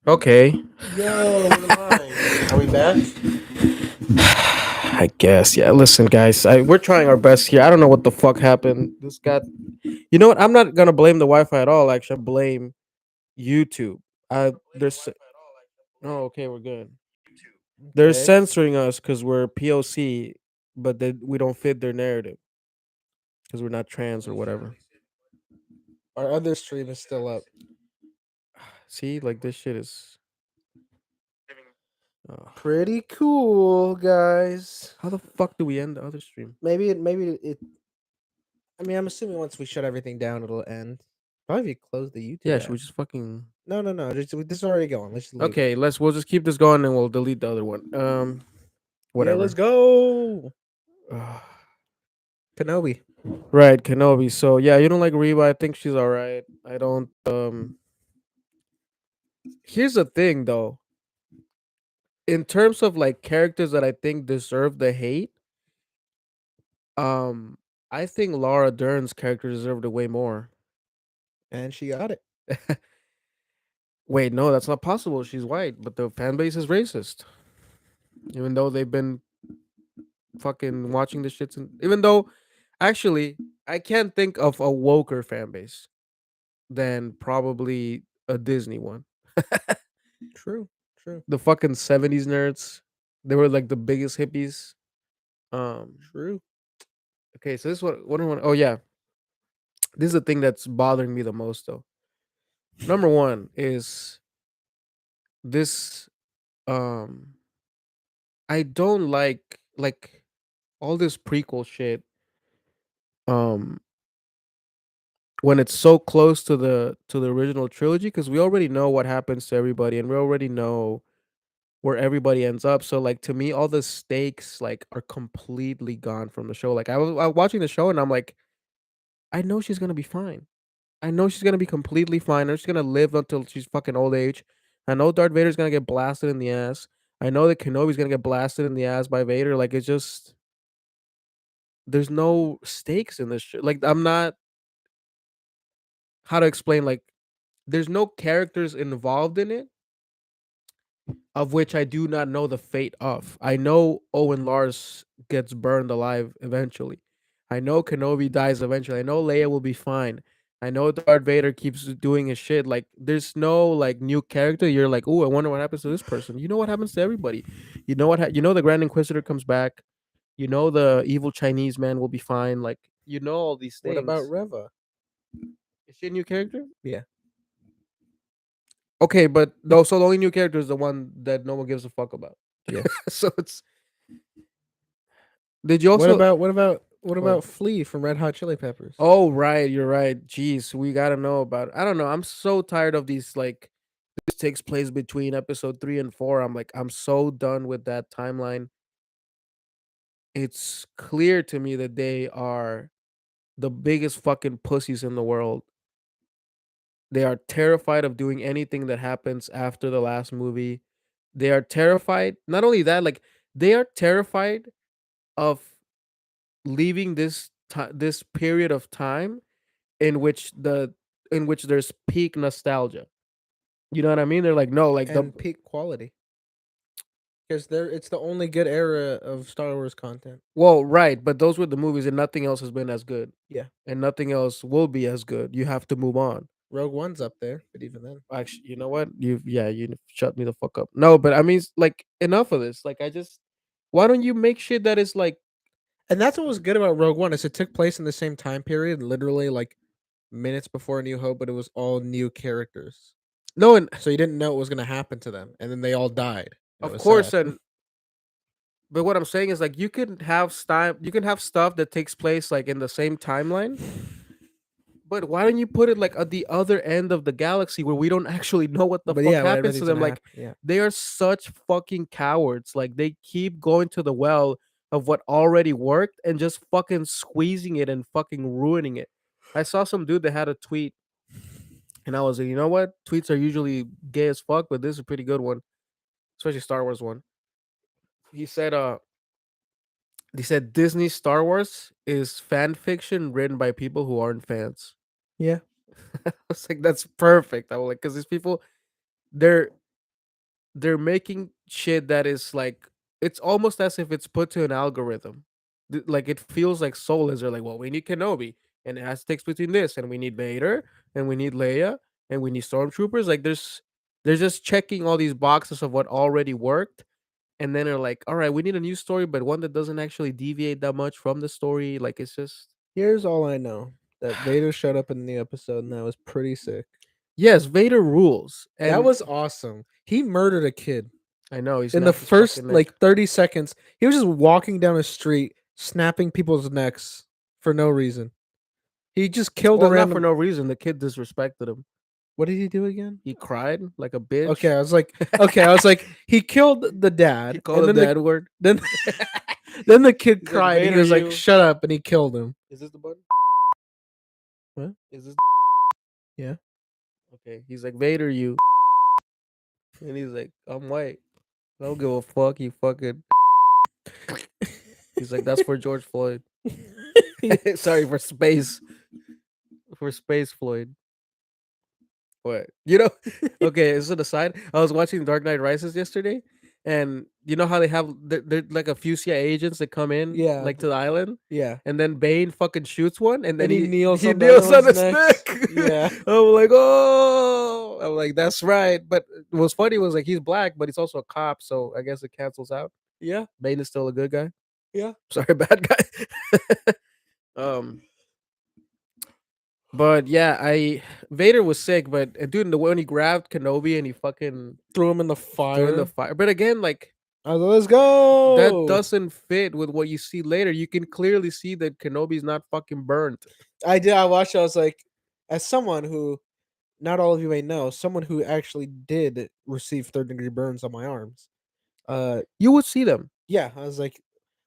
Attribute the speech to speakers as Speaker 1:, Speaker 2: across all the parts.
Speaker 1: Okay.
Speaker 2: Yo, we're live. Are we back?
Speaker 1: I guess. Yeah. Listen, guys. We're trying our best here. I don't know what the fuck happened. This got. You know what? I'm not gonna blame the Wi-Fi at all. Actually, I blame YouTube. There's. Oh, okay. We're good. They're
Speaker 2: Okay.
Speaker 1: censoring us because we're POC, but we don't fit their narrative because we're not trans or whatever.
Speaker 2: Our other stream is still up.
Speaker 1: See, like this shit is. Uh,
Speaker 2: Pretty cool, guys.
Speaker 1: how the fuck do we end the other stream?
Speaker 2: Maybe it. I mean, I'm assuming once we shut everything down, it'll end. Probably if you close the
Speaker 1: Yeah.
Speaker 2: YouTube
Speaker 1: Should we
Speaker 2: app.
Speaker 1: just fucking?
Speaker 2: No. This is already going. Let's just leave it.
Speaker 1: Okay. We'll just keep this going and we'll delete the other one.
Speaker 2: Yeah, let's
Speaker 1: Whatever.
Speaker 2: go.
Speaker 1: Ugh.
Speaker 2: Kenobi.
Speaker 1: Right, Kenobi. So yeah, you don't like Reba. I think she's all right. I don't. Here's the thing, though. In terms of like characters that I think deserve the hate, um, I think Laura Dern's character deserved it way more.
Speaker 2: And she got it.
Speaker 1: Wait, no, that's not possible. She's white, but the fan base is racist. Even though they've been fucking watching the shits, and even though, actually, I can't think of a woker fan base than probably a Disney one.
Speaker 2: True. True.
Speaker 1: The fucking 70s nerds. They were like the biggest hippies. Um
Speaker 2: True.
Speaker 1: okay, so this is what I want. Oh yeah. This is the thing that's bothering me the most though. Number 1 is this um I don't like all this prequel shit um when it's so close to the original trilogy cuz we already know what happens to everybody and we already know where everybody ends up. So like to me all the stakes like are completely gone from the show. Like I was watching the show and I'm like I know she's gonna be fine. I know she's gonna be completely fine. I know she's gonna live until she's fucking old age. I know Darth Vader's gonna get blasted in the ass. I know that Kenobi's gonna get blasted in the ass by Vader. Like it's just there's no stakes in this shit. Like I'm not how to explain. Like there's no characters involved in it of which I do not know the fate of. I know Owen Lars gets burned alive eventually. I know Kenobi dies eventually. I know Leia will be fine. I know Darth Vader keeps doing his shit. Like there's no like new character. You're like, oh, I wonder what happens to this person. You know what happens to everybody. You know you know the Grand Inquisitor comes back. You know the evil Chinese man will be fine. Like you know all these
Speaker 2: What about
Speaker 1: things.
Speaker 2: Reva?
Speaker 1: Is she a new character?
Speaker 2: Yeah.
Speaker 1: Okay, but no. So the only new character is the one that no one gives a fuck about.
Speaker 2: Yeah.
Speaker 1: So it's. Did you
Speaker 2: What
Speaker 1: also?
Speaker 2: about what about what
Speaker 1: What?
Speaker 2: about Flea from Red Hot Chili Peppers?
Speaker 1: Oh right, you're right. Jeez, we gotta know about it. I don't know. I'm so tired of these. Like this takes place between episode 3 and 4. I'm so done with that timeline. It's clear to me that they are the biggest fucking pussies in the world. They are terrified of doing anything that happens after the last movie. They are terrified. Not only that, like they are terrified of leaving this period of time in which there's peak nostalgia. You know what I mean? They're like, no, like the
Speaker 2: And peak quality. Because it's the only good era of Star Wars content.
Speaker 1: well, right, but those were the movies, and nothing else has been as good,
Speaker 2: Yeah.
Speaker 1: and nothing else will be as good. You have to move on.
Speaker 2: Rogue One's up there, but even then.
Speaker 1: Actually, you know what? You shut me the fuck up. No, but I mean, like enough of this. Like, I just why don't you make shit that is like
Speaker 2: And that's what was good about Rogue One is it took place in the same time period, literally like minutes before A New Hope, but it was all new characters.
Speaker 1: no, and
Speaker 2: So you didn't know what was gonna happen to them. And then they all died. And it
Speaker 1: of
Speaker 2: was
Speaker 1: course,
Speaker 2: sad.
Speaker 1: and but what I'm saying is like you can have stuff that takes place like in the same timeline. But why don't you put it like at the other end of the galaxy where we don't actually know what the
Speaker 2: But
Speaker 1: fuck
Speaker 2: yeah, when
Speaker 1: happens to
Speaker 2: everything's
Speaker 1: them?
Speaker 2: gonna
Speaker 1: Like
Speaker 2: happen. Yeah.
Speaker 1: they are such fucking cowards. Like they keep going to the well of what already worked and just fucking squeezing it and fucking ruining it. I saw some dude that had a tweet and I was like, you know what? Tweets are usually gay as fuck, but this is a pretty good one, especially Star Wars one. He said, they said Disney Star Wars is fan fiction written by people who aren't fans.
Speaker 2: Yeah.
Speaker 1: I was like, that's perfect. I was like, because these people, they're they're making shit that is like it's almost as if it's put to an algorithm. Like it feels like soulless. They're like, well, we need Kenobi, and it has sticks between this, and we need Vader, and we need Leia, and we need stormtroopers. Like they're just checking all these boxes of what already worked, and then they're like, all right, we need a new story, but one that doesn't actually deviate that much from the story. Like it's just
Speaker 2: Here's all I know: that Vader showed up in the episode, and that was pretty sick.
Speaker 1: yes, Vader rules,
Speaker 2: That
Speaker 1: and
Speaker 2: was awesome. He murdered a kid
Speaker 1: I know he
Speaker 2: in the
Speaker 1: snapped his fucking
Speaker 2: first
Speaker 1: neck.
Speaker 2: like 30 seconds. He was just walking down a street, snapping people's necks for no reason. He just killed a
Speaker 1: Well, not for
Speaker 2: random.
Speaker 1: no reason. The kid disrespected him.
Speaker 2: What did he do again?
Speaker 1: He cried like a
Speaker 2: Okay,
Speaker 1: bitch.
Speaker 2: I was like, he killed the
Speaker 1: He
Speaker 2: dad,
Speaker 1: called
Speaker 2: and
Speaker 1: him
Speaker 2: then
Speaker 1: the N word.
Speaker 2: then then the kid
Speaker 1: He's like,
Speaker 2: cried, and he
Speaker 1: Vader,
Speaker 2: was like,
Speaker 1: you.
Speaker 2: "Shut up!" and he killed him.
Speaker 1: Is this the button?
Speaker 2: What?
Speaker 1: Is this
Speaker 2: Yeah.
Speaker 1: okay? He's like, Vader, you. And he's like, I'm white. I don't give a fuck. You fucking. He's like, that's for George Floyd. Sorry for space. For Space Floyd. What? You know? Okay, this is an aside. I was watching Dark Knight Rises yesterday, and you know how they have they're like a few CIA agents that come in
Speaker 2: Yeah,
Speaker 1: like to the island,
Speaker 2: yeah.
Speaker 1: and then Bane fucking shoots one, and then
Speaker 2: And he kneels
Speaker 1: he
Speaker 2: on the other
Speaker 1: kneels on
Speaker 2: one's
Speaker 1: his
Speaker 2: neck.
Speaker 1: neck.
Speaker 2: Yeah.
Speaker 1: I'm like, oh, I'm like, that's right. But what was funny was like he's black, but he's also a cop, so I guess it cancels out.
Speaker 2: Yeah.
Speaker 1: Bane is still a good guy.
Speaker 2: Yeah.
Speaker 1: Sorry, bad guy. um, but yeah, I Vader was sick, but dude, the when he grabbed Kenobi and he fucking
Speaker 2: Threw him in the
Speaker 1: threw in the
Speaker 2: fire.
Speaker 1: fire. But again, like
Speaker 2: I was like, let's
Speaker 1: that
Speaker 2: go.
Speaker 1: doesn't fit with what you see later. You can clearly see that Kenobi's not fucking burnt.
Speaker 2: I did. I watched it. I was like, as someone who, not all of you may know, someone who actually did receive third-degree burns on my arms. Uh,
Speaker 1: You would see them.
Speaker 2: yeah, I was like,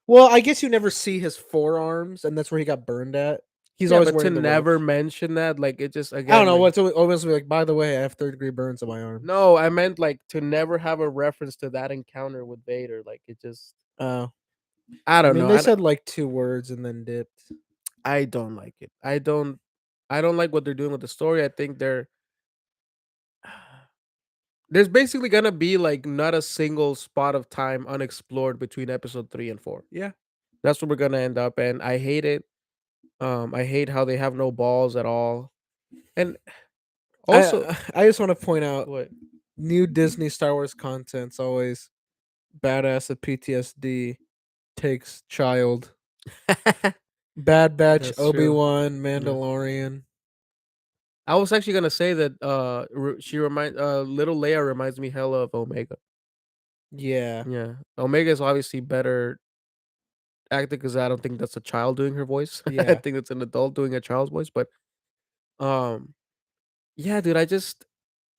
Speaker 2: well, I guess you never see his forearms, and that's where he got burned at. He's
Speaker 1: Yeah,
Speaker 2: always
Speaker 1: but to
Speaker 2: wearing the
Speaker 1: never
Speaker 2: ropes.
Speaker 1: mention that, like it just
Speaker 2: I don't
Speaker 1: again,
Speaker 2: know
Speaker 1: like
Speaker 2: what's always be like. By the way, I have third-degree burns on my arms.
Speaker 1: no, I meant like to never have a reference to that encounter with Vader. Like it just,
Speaker 2: Oh,
Speaker 1: I
Speaker 2: I
Speaker 1: don't
Speaker 2: mean,
Speaker 1: know.
Speaker 2: they said like 2 words and then dipped.
Speaker 1: I don't like it. I don't like what they're doing with the story. I think there's basically gonna be like not a single spot of time unexplored between episode 3 and 4.
Speaker 2: Yeah,
Speaker 1: That's what we're gonna end up, and I hate it. I hate how they have no balls at all. And also,
Speaker 2: I just want to point out
Speaker 1: what?
Speaker 2: new Disney Star Wars content's always badass at PTSD takes child. Bad Batch,
Speaker 1: That's true.
Speaker 2: Obi-Wan,
Speaker 1: Yeah.
Speaker 2: Mandalorian.
Speaker 1: I was actually gonna say that little Leia reminds me hella of Omega.
Speaker 2: Yeah.
Speaker 1: Yeah, Omega is obviously better acted because I don't think that's a child doing her voice. I
Speaker 2: Yeah.
Speaker 1: think it's an adult doing a child's voice. But um, yeah, dude, I just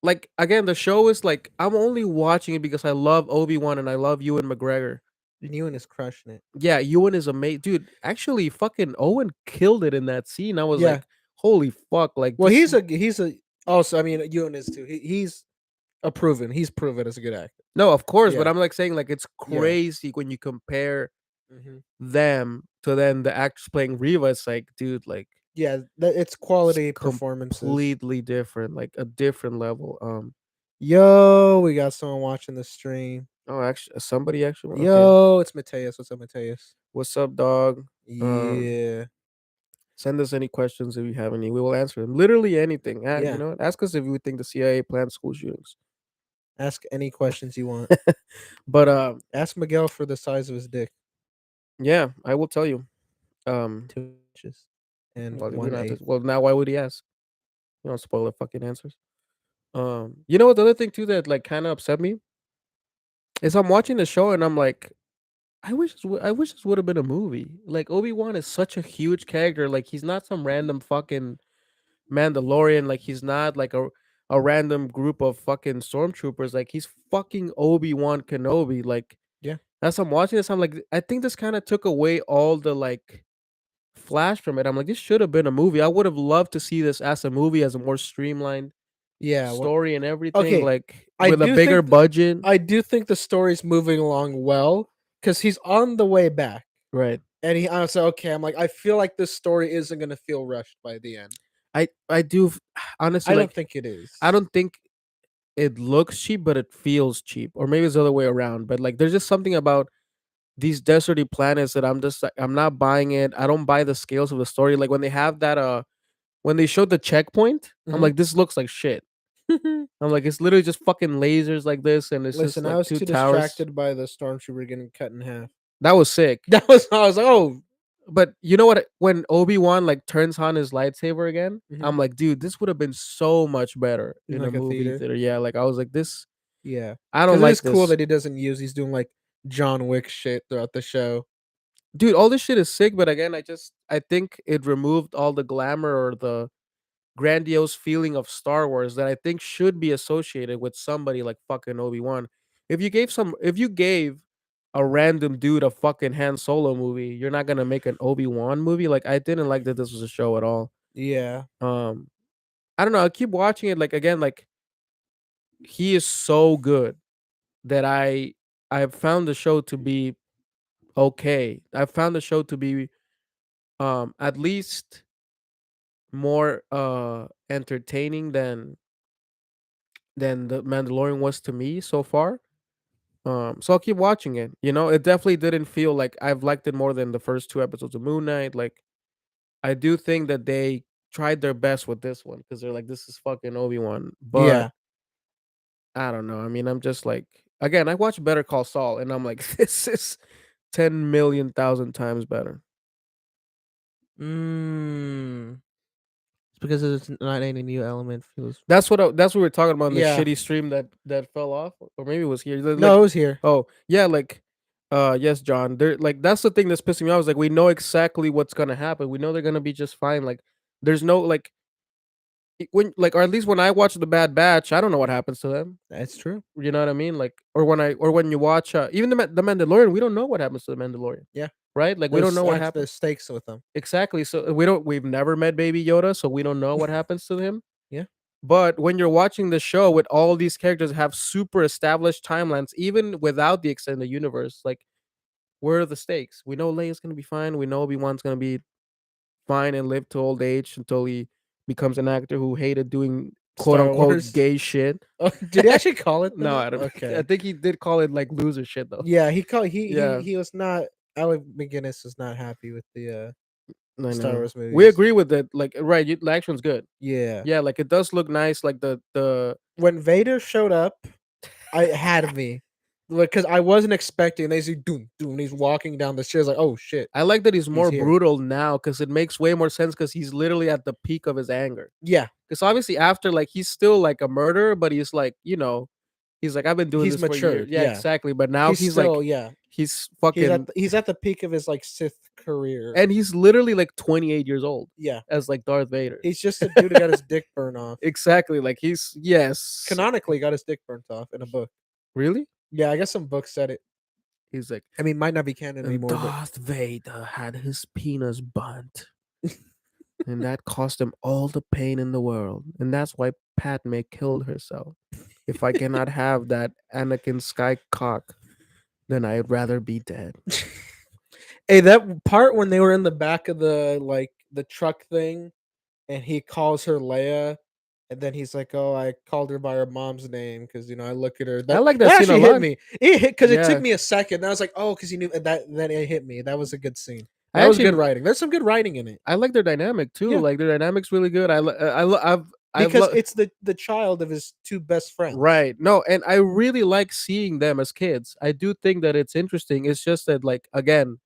Speaker 1: like again the show is like I'm only watching it because I love Obi-Wan and I love Ewan McGregor.
Speaker 2: And Ewan is crushing it.
Speaker 1: Yeah, Ewan is amazing, dude. Actually, fucking Owen killed it in that scene. I was
Speaker 2: Yeah.
Speaker 1: like, holy fuck, like
Speaker 2: Well,
Speaker 1: this.
Speaker 2: he's a also, I mean, Ewan is too. He's proven as a good actor.
Speaker 1: No, of course, but
Speaker 2: Yeah.
Speaker 1: I'm like saying like it's
Speaker 2: Yeah.
Speaker 1: crazy when you compare
Speaker 2: Hmm.
Speaker 1: them to then the actors playing Riva. It's like, dude, like
Speaker 2: Yeah, it's
Speaker 1: it's
Speaker 2: quality performances.
Speaker 1: completely different, like a different level.
Speaker 2: Yo, we got someone watching the stream.
Speaker 1: Oh, actually, somebody actually. Okay,
Speaker 2: Yo, it's Mateus. What's up, Mateus?
Speaker 1: what's up, dog? Um,
Speaker 2: Yeah.
Speaker 1: send us any questions if you have any. We will answer them. Literally anything. You
Speaker 2: Yeah.
Speaker 1: know, ask us if you think the CIA planned school shootings.
Speaker 2: Ask any questions you want.
Speaker 1: But
Speaker 2: Ask Miguel for the size of his dick.
Speaker 1: yeah, I will tell you. Um,
Speaker 2: 2 inches and
Speaker 1: well, we don't
Speaker 2: one
Speaker 1: have to.
Speaker 2: eighth.
Speaker 1: Well, now why would he ask? You don't spoil the fucking answers. You know what? The other thing too that like kind of upset me is I'm watching the show and I'm like, I wish this would have been a movie. Like Obi-Wan is such a huge character. Like he's not some random fucking Mandalorian. Like he's not like a random group of fucking stormtroopers. Like he's fucking Obi-Wan Kenobi. Like
Speaker 2: Yeah.
Speaker 1: as I'm watching this, I'm like, I think this kind of took away all the like flash from it. I'm like, this should have been a movie. I would have loved to see this as a movie, as a more streamlined
Speaker 2: Yeah.
Speaker 1: story and everything,
Speaker 2: Okay.
Speaker 1: like
Speaker 2: I
Speaker 1: with a
Speaker 2: do
Speaker 1: bigger
Speaker 2: think
Speaker 1: budget.
Speaker 2: I do think the story's moving along well because he's on the way back,
Speaker 1: Right.
Speaker 2: and he honestly okay. I'm like, I feel like this story isn't gonna feel rushed by the end.
Speaker 1: I do honestly
Speaker 2: I don't
Speaker 1: like
Speaker 2: think it is.
Speaker 1: I don't think it looks cheap, but it feels cheap, or maybe it's the other way around. But like, there's just something about these deserty planets that I'm just like, I'm not buying it. I don't buy the scales of the story. Like when they have that when they showed the checkpoint, I'm
Speaker 2: Mhm.
Speaker 1: like, this looks like shit. I'm like, it's literally just fucking lasers like this, and it's just
Speaker 2: Listen, I
Speaker 1: like
Speaker 2: was
Speaker 1: two
Speaker 2: too
Speaker 1: towers.
Speaker 2: distracted by the stormtrooper getting cut in half.
Speaker 1: That was sick.
Speaker 2: I was like, oh,
Speaker 1: But you know what? When Obi-Wan like turns on his lightsaber again,
Speaker 2: mhm,
Speaker 1: I'm like, dude, this would have been so much better
Speaker 2: in
Speaker 1: in a
Speaker 2: like a
Speaker 1: movie
Speaker 2: theater.
Speaker 1: theater. Yeah, like I was like, this.
Speaker 2: Yeah,
Speaker 1: I don't
Speaker 2: because it is
Speaker 1: like
Speaker 2: cool
Speaker 1: this,
Speaker 2: that he doesn't use. He's doing like John Wick shit throughout the show.
Speaker 1: dude. All this shit is sick, but again, I think it removed all the glamour or the grandiose feeling of Star Wars that I think should be associated with somebody like fucking Obi-Wan. If you gave a random dude a fucking Han Solo movie, you're not gonna make an Obi-Wan movie. Like I didn't like that this was a show at all.
Speaker 2: Yeah,
Speaker 1: Um, I don't know. I keep watching it. Like again, like he is so good that I've found the show to be okay. I found the show to be at least more entertaining than the Mandalorian was to me so far. So I'll keep watching it. You know, it definitely didn't feel like I've liked it more than the first two episodes of Moon Knight. Like I do think that they tried their best with this one because they're like, this is fucking Obi-Wan. But
Speaker 2: yeah.
Speaker 1: I don't know. I mean, I'm just like, again, I watched Better Call Saul, and I'm like, this is 10,000,000 times better.
Speaker 2: Mm. It's because it's not any new element. Feels
Speaker 1: That's what we were talking about in the
Speaker 2: yeah.
Speaker 1: shitty stream that fell off, or maybe it was here.
Speaker 2: No,
Speaker 1: Like,
Speaker 2: it was here.
Speaker 1: oh yeah, like, yes, John. There, like, that's the thing that's pissing me off. Is like we know exactly what's gonna happen. We know they're gonna be just fine. Like, there's no like when like, or at least when I watch the Bad Batch, I don't know what happens to them.
Speaker 2: That's true.
Speaker 1: You know what I mean? Like, or when you watch even the Mandalorian, we don't know what happens to the Mandalorian,
Speaker 2: Yeah.
Speaker 1: right? Like, we don't know what
Speaker 2: The
Speaker 1: happened
Speaker 2: stakes with them.
Speaker 1: exactly. So we've never met Baby Yoda, so we don't know what happens to him.
Speaker 2: Yeah.
Speaker 1: But when you're watching the show with all these characters have super established timelines, even without the extended universe, like where are the stakes? We know Leia's gonna be fine. We know Obi-Wan's gonna be fine and live to old age until he becomes an actor who hated doing quote
Speaker 2: Star
Speaker 1: unquote
Speaker 2: Wars.
Speaker 1: gay shit.
Speaker 2: Oh, did he actually call it
Speaker 1: No,
Speaker 2: that?
Speaker 1: I don't. I
Speaker 2: Okay.
Speaker 1: think he did call it like loser shit though.
Speaker 2: Yeah, he called
Speaker 1: Yeah,
Speaker 2: he was not Alec McGuinness was not happy with the
Speaker 1: I
Speaker 2: Star
Speaker 1: know.
Speaker 2: Wars
Speaker 1: We
Speaker 2: movies.
Speaker 1: agree with it. Like, right, the action's good.
Speaker 2: Yeah.
Speaker 1: Yeah, like it does look nice. Like the
Speaker 2: When Vader showed up, I had me. Because I wasn't expecting they see doom doom he's walking down the stairs like, oh shit,
Speaker 1: I like that he's
Speaker 2: he's
Speaker 1: more
Speaker 2: here.
Speaker 1: brutal now because it makes way more sense because he's literally at the peak of his anger.
Speaker 2: Yeah,
Speaker 1: Because obviously after like he's still like a murderer, but he's like, he's like, I've been doing
Speaker 2: he's
Speaker 1: this for years.
Speaker 2: matured.
Speaker 1: Yeah,
Speaker 2: Yeah.
Speaker 1: exactly. But now
Speaker 2: He's
Speaker 1: he's like
Speaker 2: still yeah.
Speaker 1: he's fucking
Speaker 2: He's at the peak of his like Sith career.
Speaker 1: and he's literally like 28 years old
Speaker 2: Yeah.
Speaker 1: as like Darth Vader.
Speaker 2: He's just a dude who got his dick burned off.
Speaker 1: Exactly. Like he's yes.
Speaker 2: Canonically got his dick burnt off in a book.
Speaker 1: Really?
Speaker 2: Yeah, I guess some books said it.
Speaker 1: He's like,
Speaker 2: I mean, might not be canon
Speaker 1: and
Speaker 2: anymore, but
Speaker 1: Darth Vader had his penis burnt. And that cost him all the pain in the world. And that's why Padme killed herself. If I cannot have that Anakin Sky cock, then I'd rather be dead.
Speaker 2: hey, that part when they were in the back of the truck thing, and he calls her Leia, and then he's like, "Oh, I called her by her mom's name because I look at her."
Speaker 1: I
Speaker 2: That
Speaker 1: like that
Speaker 2: that
Speaker 1: scene a
Speaker 2: actually hit
Speaker 1: lot.
Speaker 2: me. It hit because it took
Speaker 1: Yeah.
Speaker 2: me a second. And I was like, "Oh," because he knew that. Then it hit me. That was a good scene.
Speaker 1: I
Speaker 2: That was good
Speaker 1: actually
Speaker 2: writing. There's some good writing in it.
Speaker 1: I like their dynamic too.
Speaker 2: Yeah,
Speaker 1: Like their dynamic's really good. I've
Speaker 2: because
Speaker 1: lo-
Speaker 2: it's the child of his two best friends.
Speaker 1: right. No, and I really like seeing them as kids. I do think that it's interesting. It's just that like again,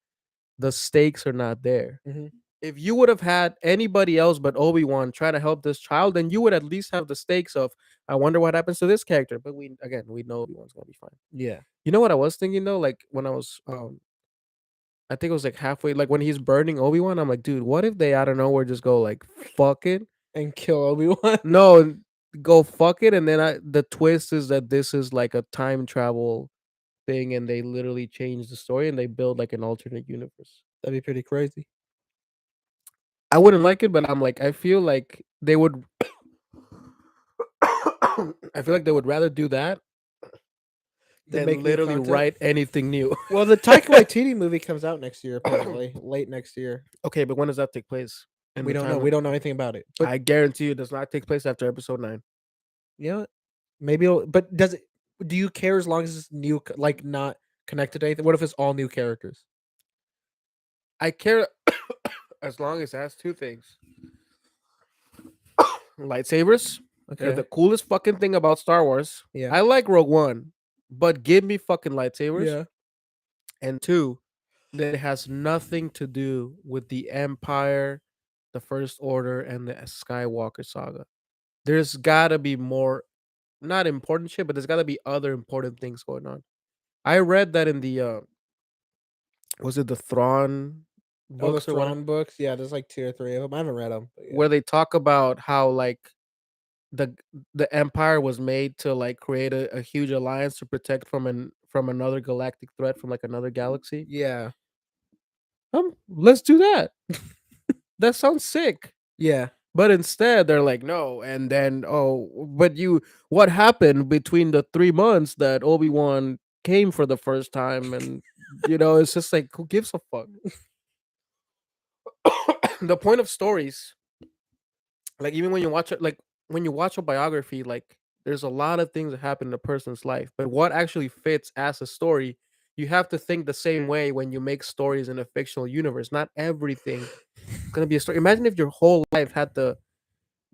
Speaker 1: the stakes are not there.
Speaker 2: Hmm.
Speaker 1: If you would have had anybody else but Obi-Wan try to help this child, then you would at least have the stakes of I wonder what happens to this character. But we know Obi-Wan's gonna be fine.
Speaker 2: Yeah,
Speaker 1: You know what I was thinking though? Like when I was I think it was like halfway, like when he's burning Obi-Wan, I'm like, dude, what if they out of nowhere just go like fuck it?
Speaker 2: and kill Obi-Wan.
Speaker 1: No, go fuck it, and then the twist is that this is like a time travel thing, and they literally change the story and they build like an alternate universe.
Speaker 2: That'd be pretty crazy.
Speaker 1: I wouldn't like it, but I'm like, I feel like they would. I feel like they would rather do that
Speaker 2: To make
Speaker 1: than
Speaker 2: new
Speaker 1: literally
Speaker 2: content.
Speaker 1: write anything new.
Speaker 2: Well, the Taika Waititi movie comes out next year, apparently late next year.
Speaker 1: Okay, but when does that take place? In
Speaker 2: We
Speaker 1: the
Speaker 2: don't know.
Speaker 1: timeline?
Speaker 2: We don't know anything about it. But
Speaker 1: I guarantee you, it does not take place after episode 9.
Speaker 2: you know what? Maybe, but does it? Do you care as long as it's new, like not connected to anything? What if it's all new characters?
Speaker 1: I care as long as it has two things: lightsabers. They're the
Speaker 2: Okay.
Speaker 1: coolest fucking thing about Star Wars.
Speaker 2: Yeah.
Speaker 1: I like Rogue One, but give me fucking lightsabers.
Speaker 2: Yeah.
Speaker 1: And two, that it has nothing to do with the Empire, the First Order, and the Skywalker saga. There's gotta be more, not important shit, but there's gotta be other important things going on. I read that in the was it the Thrawn
Speaker 2: Oh, the
Speaker 1: books or whatever,
Speaker 2: Thrawn books. Yeah, there's like two or three of them. I haven't read them, but yeah.
Speaker 1: where they talk about how like the the Empire was made to like create a huge alliance to protect from another galactic threat from like another galaxy.
Speaker 2: Yeah.
Speaker 1: Let's do that. That sounds sick.
Speaker 2: Yeah.
Speaker 1: But instead, they're like, no. And then, oh, but what happened between the 3 months that Obi Wan came for the first time? And it's just like, who gives a fuck? The point of stories, like even when you watch it, like when you watch a biography, like there's a lot of things that happen in a person's life, but what actually fits as a story, you have to think the same way when you make stories in a fictional universe. Not everything is gonna be a story. Imagine if your whole life had the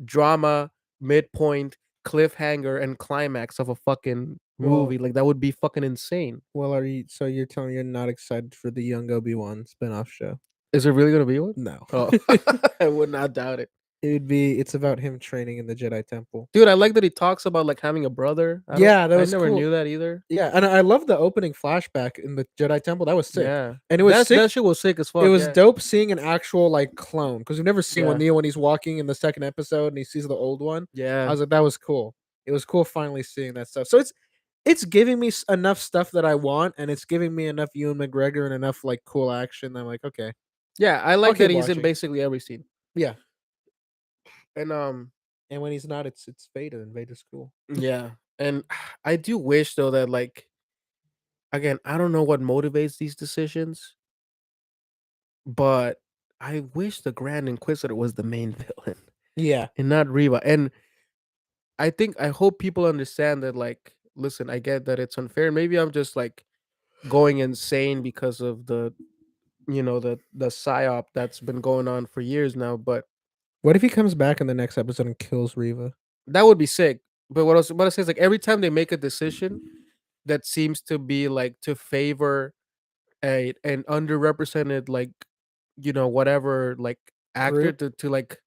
Speaker 1: drama, midpoint, cliffhanger, and climax of a fucking
Speaker 2: Well,
Speaker 1: movie. Like that would be fucking insane.
Speaker 2: well, are you? So you're telling me you're not excited for the young Obi-Wan spinoff show?
Speaker 1: Is there really gonna be one?
Speaker 2: No.
Speaker 1: Oh, I would not doubt it.
Speaker 2: It would be. It's about him training in the Jedi Temple.
Speaker 1: Dude, I like that he talks about like having a brother.
Speaker 2: Yeah, that
Speaker 1: I
Speaker 2: was
Speaker 1: never
Speaker 2: cool.
Speaker 1: knew that either.
Speaker 2: Yeah, and I love the opening flashback in the Jedi Temple. That was sick,
Speaker 1: Yeah.
Speaker 2: and it was sick.
Speaker 1: That shit was sick as
Speaker 2: It
Speaker 1: fuck,
Speaker 2: was
Speaker 1: yeah.
Speaker 2: dope seeing an actual like clone because we've never seen one.
Speaker 1: Yeah.
Speaker 2: Neo when he's walking in the second episode and he sees the old one. I
Speaker 1: Yeah.
Speaker 2: was like, that was cool. It was cool finally seeing that stuff. So it's giving me enough stuff that I want, and it's giving me enough Ewan McGregor and enough like cool action. That I'm like, okay,
Speaker 1: Yeah, I
Speaker 2: I'll
Speaker 1: like that
Speaker 2: keep
Speaker 1: he's in
Speaker 2: watching.
Speaker 1: basically every scene.
Speaker 2: Yeah,
Speaker 1: And
Speaker 2: and when he's not, it's Vader, and Vader's cool.
Speaker 1: yeah. And I do wish though that like again, I don't know what motivates these decisions, but I wish the Grand Inquisitor was the main villain
Speaker 2: Yeah.
Speaker 1: and not Reva. And I hope people understand that like listen, I get that it's unfair. Maybe I'm just like going insane because of the psyop that's been going on for years now, but
Speaker 2: What if he comes back in the next episode and kills Reva?
Speaker 1: that would be sick. But what I say is like every time they make a decision that seems to be like to favor an underrepresented like whatever like actor
Speaker 2: Group?
Speaker 1: to like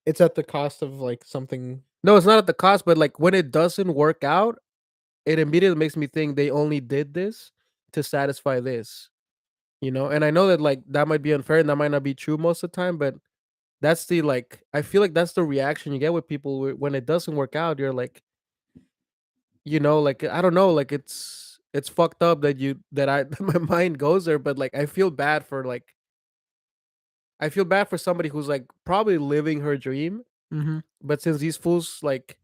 Speaker 2: It's at the cost of like something.
Speaker 1: no, it's not at the cost, but like when it doesn't work out, it immediately makes me think they only did this to satisfy this. And I know that like that might be unfair and that might not be true most of the time, but that's the like I feel like that's the reaction you get with people when it doesn't work out. You're like, like I don't know, like it's fucked up that I my mind goes there, but like I feel bad for somebody who's like probably living her dream,
Speaker 2: Mm-hmm.
Speaker 1: but since these fools like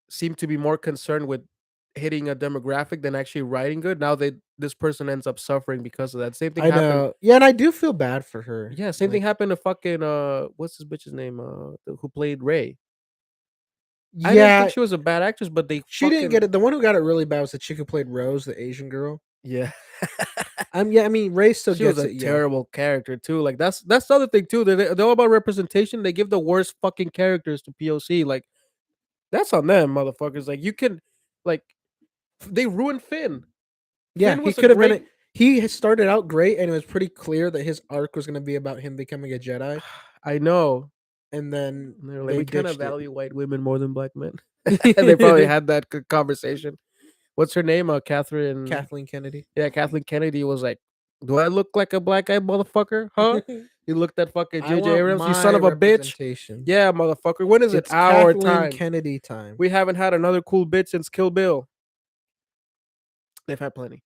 Speaker 1: seem to be more concerned with hitting a demographic than actually writing good, now this person ends up suffering because of that. Same thing
Speaker 2: I
Speaker 1: happened.
Speaker 2: know. Yeah, and I do feel bad for her.
Speaker 1: Yeah, same thing
Speaker 2: Like,
Speaker 1: happened to fucking what's this bitch's name? Who played Ray. I didn't think
Speaker 2: yeah,
Speaker 1: she was a bad actress, but they
Speaker 2: she didn't get
Speaker 1: fucking
Speaker 2: it. The one who got it really bad was the chick who played Rose, the Asian girl.
Speaker 1: yeah.
Speaker 2: Yeah, I mean, Ray still
Speaker 1: She was
Speaker 2: gets
Speaker 1: a
Speaker 2: it. Yeah.
Speaker 1: terrible character too. Like that's the other thing too. They're all about representation. They give the worst fucking characters to POC. Like that's on them, motherfuckers. Like you can, like they ruined Finn.
Speaker 2: Yeah,
Speaker 1: Finn
Speaker 2: he
Speaker 1: was a
Speaker 2: could have been.
Speaker 1: great.
Speaker 2: He had started out great, and it was pretty clear that his arc was going to be about him becoming a Jedi,
Speaker 1: I know.
Speaker 2: and then
Speaker 1: And they're like,
Speaker 2: they
Speaker 1: we kind of
Speaker 2: ditched it.
Speaker 1: value white women more than black men. And they probably had that conversation. What's her name? Catherine.
Speaker 2: Kathleen Kennedy.
Speaker 1: Yeah, Kathleen Kennedy was like, "Do I look like a black guy, motherfucker? Huh?" He looked at fucking
Speaker 2: I
Speaker 1: JJ
Speaker 2: want
Speaker 1: Abrams. You
Speaker 2: my
Speaker 1: son of a bitch.
Speaker 2: representation.
Speaker 1: Yeah, motherfucker. When is it?
Speaker 2: It's
Speaker 1: Our
Speaker 2: Kathleen
Speaker 1: time.
Speaker 2: Kennedy time.
Speaker 1: We haven't had another cool bitch since Kill Bill. They've had plenty.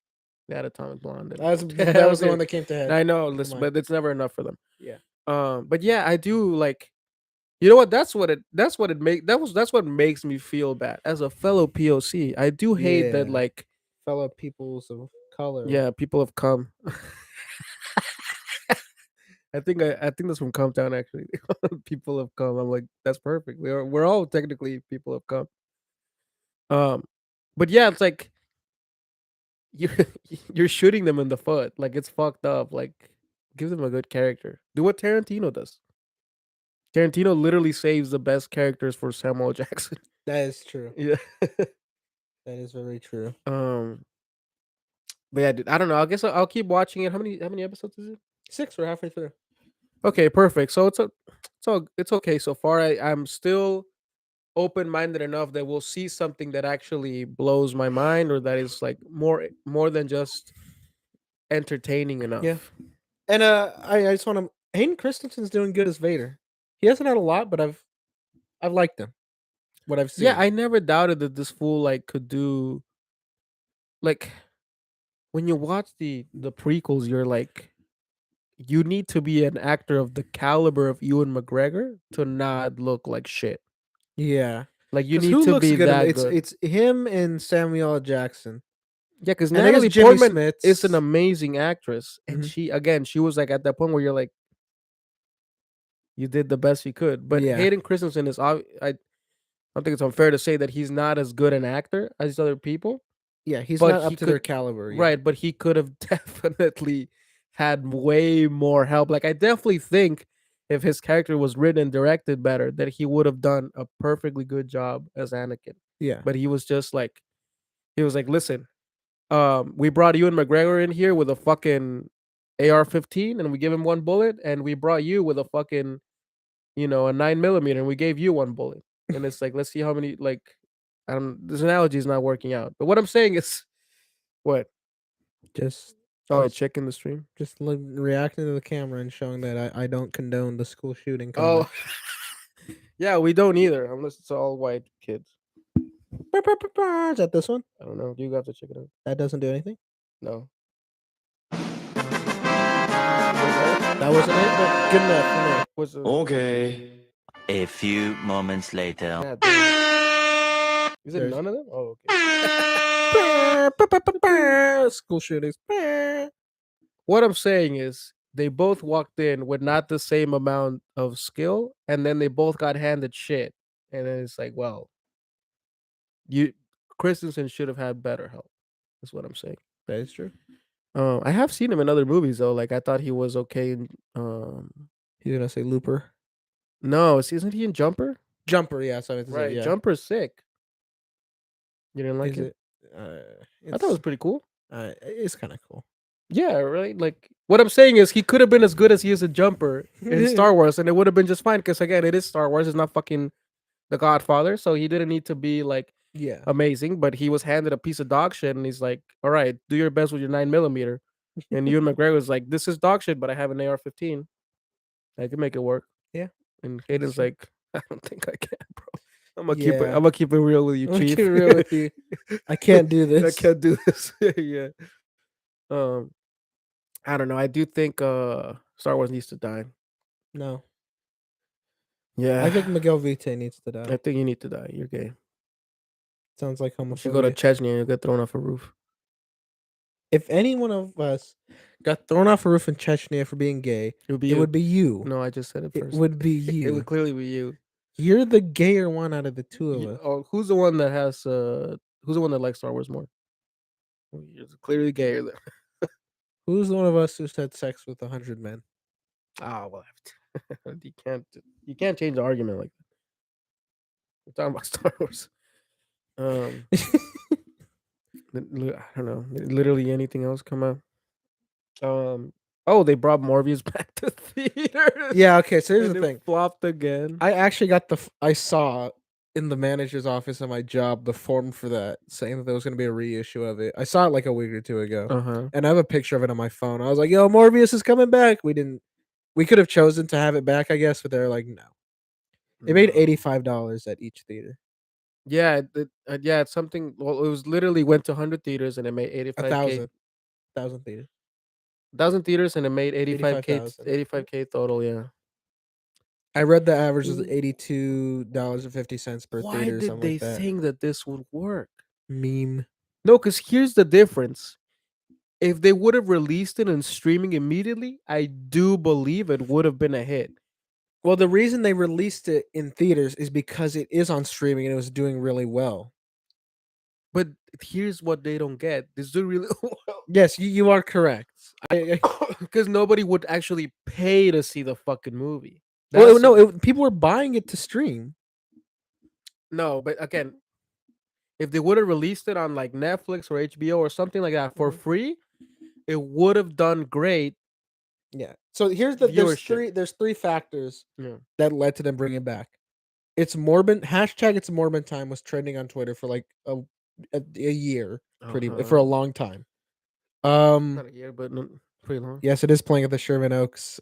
Speaker 1: They had Atomic Blonde.
Speaker 2: That was the one that came to head.
Speaker 1: I know,
Speaker 2: to mind.
Speaker 1: but it's never enough for them.
Speaker 2: Yeah.
Speaker 1: But yeah, I do like. You know what? That's what makes me feel bad as a fellow POC. I do hate that,
Speaker 2: Yeah.
Speaker 1: like,
Speaker 2: Fellow peoples of color.
Speaker 1: yeah, people have come. I think that's from Comptown actually. People have come. I'm like, that's perfect. We're all technically people have come. Um, but yeah, it's like you you're shooting them in the foot. Like it's fucked up. Like give them a good character. Do what Tarantino does. Tarantino literally saves the best characters for Samuel Jackson.
Speaker 2: That is true.
Speaker 1: Yeah.
Speaker 2: That is very true.
Speaker 1: um. But yeah, dude, I don't know. I guess I'll keep watching it. How many episodes is it?
Speaker 2: 6. We're halfway through.
Speaker 1: Okay, perfect. So it's okay so far. I'm still open minded enough that we'll see something that actually blows my mind or that is like more than just entertaining
Speaker 2: Yeah.
Speaker 1: enough.
Speaker 2: And I just want to. Hayden Christensen's doing good as Vader. He hasn't had a lot, but I've liked him. What I've
Speaker 1: Yeah,
Speaker 2: seen.
Speaker 1: I never doubted that this fool like could do like when you watch the prequels, you're like you need to be an actor of the caliber of Ewan McGregor to not look like shit.
Speaker 2: Yeah.
Speaker 1: Like you
Speaker 2: Because
Speaker 1: need
Speaker 2: who
Speaker 1: to
Speaker 2: looks
Speaker 1: be
Speaker 2: good in
Speaker 1: that
Speaker 2: it's
Speaker 1: good.
Speaker 2: it's him and Samuel L. Jackson,
Speaker 1: Yeah, because
Speaker 2: and I guess
Speaker 1: Natalie
Speaker 2: Jimmy
Speaker 1: Portman is an
Speaker 2: Smits.
Speaker 1: amazing actress, and
Speaker 2: Mhm.
Speaker 1: she was like at that point where you're like, you did the best you could. But
Speaker 2: Yeah,
Speaker 1: Hayden Christensen is, I don't think it's unfair to say that he's not as good an actor as these other people,
Speaker 2: yeah, he's
Speaker 1: but
Speaker 2: not up
Speaker 1: he
Speaker 2: to their
Speaker 1: could,
Speaker 2: caliber yet.
Speaker 1: right? But he could have definitely had way more help. Like I definitely think if his character was written and directed better, that he would have done a perfectly good job as Anakin.
Speaker 2: Yeah,
Speaker 1: But he was just like, he was like, listen, we brought Ewan McGregor in here with a fucking AR-15, and we give him one bullet, and we brought you with a fucking, a 9 millimeter, and we gave you one bullet. And it's like, let's see how many, like, I don't, this analogy is not working out. But what I'm saying is, what?
Speaker 2: just
Speaker 1: Oh, a
Speaker 2: just
Speaker 1: chick in the stream.
Speaker 2: reacting to the camera and showing that I don't condone the school shooting
Speaker 1: Oh,
Speaker 2: comment.
Speaker 1: yeah, we don't either, unless it's all white kids.
Speaker 2: Is that this one?
Speaker 1: I don't know. Do you got to check it out?
Speaker 2: That doesn't do anything.
Speaker 1: No.
Speaker 2: That wasn't it, but good enough for me.
Speaker 1: What's the?
Speaker 3: Okay.
Speaker 4: A few moments later.
Speaker 1: God damn. Is it
Speaker 2: There's
Speaker 1: none of them? Oh, okay.
Speaker 2: school shootings.
Speaker 1: What I'm saying is they both walked in with not the same amount of skill, and then they both got handed shit. And then it's like, well, you Christensen should have had better help. That's what I'm saying.
Speaker 2: That is true.
Speaker 1: I have seen him in other movies though. Like I thought he was okay in
Speaker 2: He's gonna say Looper.
Speaker 1: no, isn't he in Jumper?
Speaker 2: Jumper, yeah, so I meant to say,
Speaker 1: Right,
Speaker 2: yeah.
Speaker 1: Jumper's sick. You didn't like
Speaker 2: Is
Speaker 1: it?
Speaker 2: it? Uh,
Speaker 1: I thought it was
Speaker 2: it's
Speaker 1: pretty cool.
Speaker 2: it's kind of cool.
Speaker 1: Yeah, right. Like what I'm saying is he could have been as good as he is a Jumper in Star Wars, and it would have been just fine. Because again, it is Star Wars. It's not fucking The Godfather, so he didn't need to be like
Speaker 2: Yeah.
Speaker 1: amazing. But he was handed a piece of dog shit, and he's like, "All right, do your best with your 9 millimeter." And Ewan McGregor was like, "This is dog shit, but I have an AR-15. I can make it work."
Speaker 2: Yeah.
Speaker 1: And
Speaker 2: That's
Speaker 1: Hayden's
Speaker 2: true.
Speaker 1: like, "I don't think I can, bro. I'm gonna keep it.
Speaker 2: Yeah.
Speaker 1: I'm gonna keep it real with you,
Speaker 2: I'm gonna keep
Speaker 1: Chief.
Speaker 2: it real with you. I can't do
Speaker 1: I
Speaker 2: this.
Speaker 1: can't do this." Yeah. Um, I don't know. I do think Star Wars needs to die.
Speaker 2: No. I
Speaker 1: Yeah,
Speaker 2: think Miguel Vite needs to
Speaker 1: I
Speaker 2: die.
Speaker 1: think you need to die. You're gay.
Speaker 2: Sounds like
Speaker 1: You should go to
Speaker 2: homophobia.
Speaker 1: Chechnya and you get thrown off a roof.
Speaker 2: If any one of us got thrown off a roof in Chechnya for being gay,
Speaker 1: It would be
Speaker 2: it
Speaker 1: you.
Speaker 2: would be you.
Speaker 1: No, I just said it
Speaker 2: It
Speaker 1: first.
Speaker 2: would be
Speaker 1: It would
Speaker 2: you.
Speaker 1: clearly be you.
Speaker 2: You're the gayer one out of the two of us.
Speaker 1: Oh, who's the one that has? Who's the one that likes Star Wars more? Well, you're clearly gayer than.
Speaker 2: Who's the one of us who's had sex with 100 men?
Speaker 1: Ah, well, you can't. You can't change the argument like that. We're talking about Star Wars. Um, I don't know. Literally anything else come out. Oh, they brought Morbius back to theaters.
Speaker 2: Yeah, okay, so here's
Speaker 1: And
Speaker 2: the
Speaker 1: it
Speaker 2: thing.
Speaker 1: flopped again.
Speaker 2: I actually got I saw in the manager's office at my job the form for that saying that there was going to be a reissue of it. I saw it like a week or two ago.
Speaker 1: Uh-huh.
Speaker 2: And I have a picture of it on my phone. I was like, "Yo, Morbius is coming back." We could have chosen to have it back, I guess, but they're like, "No." It made
Speaker 1: No.
Speaker 2: $85 at each theater.
Speaker 1: Yeah, yeah, it's something. Well, it was literally went to 100 theaters and it made
Speaker 2: A
Speaker 1: 85K.
Speaker 2: thousand, thousand theaters.
Speaker 1: 1,000 theaters and it made 85K,
Speaker 2: 85,000.
Speaker 1: 85K total. Yeah.
Speaker 2: I read the average was
Speaker 1: Who-
Speaker 2: $82.50 per
Speaker 1: Why
Speaker 2: theater,
Speaker 1: did
Speaker 2: something
Speaker 1: they
Speaker 2: like that.
Speaker 1: think that this would work?
Speaker 2: Meme.
Speaker 1: No, because here's the difference. If they would have released it and streaming immediately, I do believe it would have been a hit.
Speaker 2: Well, the reason they released it in theaters is because it is on streaming and it was doing really well.
Speaker 1: But here's what they don't get. This dude really
Speaker 2: Yes, you are correct.
Speaker 1: because nobody would actually pay to see the fucking movie.
Speaker 2: Well,
Speaker 1: That's
Speaker 2: no, people were buying it to stream.
Speaker 1: no, but again, if they would have released it on like Netflix or HBO or something like that for
Speaker 2: Mhm.
Speaker 1: free, it would have done great
Speaker 2: Yeah. So here's
Speaker 1: viewership.
Speaker 2: there's three factors
Speaker 1: Yeah.
Speaker 2: that led to them bringing it back. It's Morbin hashtag It's Morbin Time was trending on Twitter for like a year, for a long time.
Speaker 1: Not a year, but pretty long.
Speaker 2: Yes, it is playing at the Sherman Oaks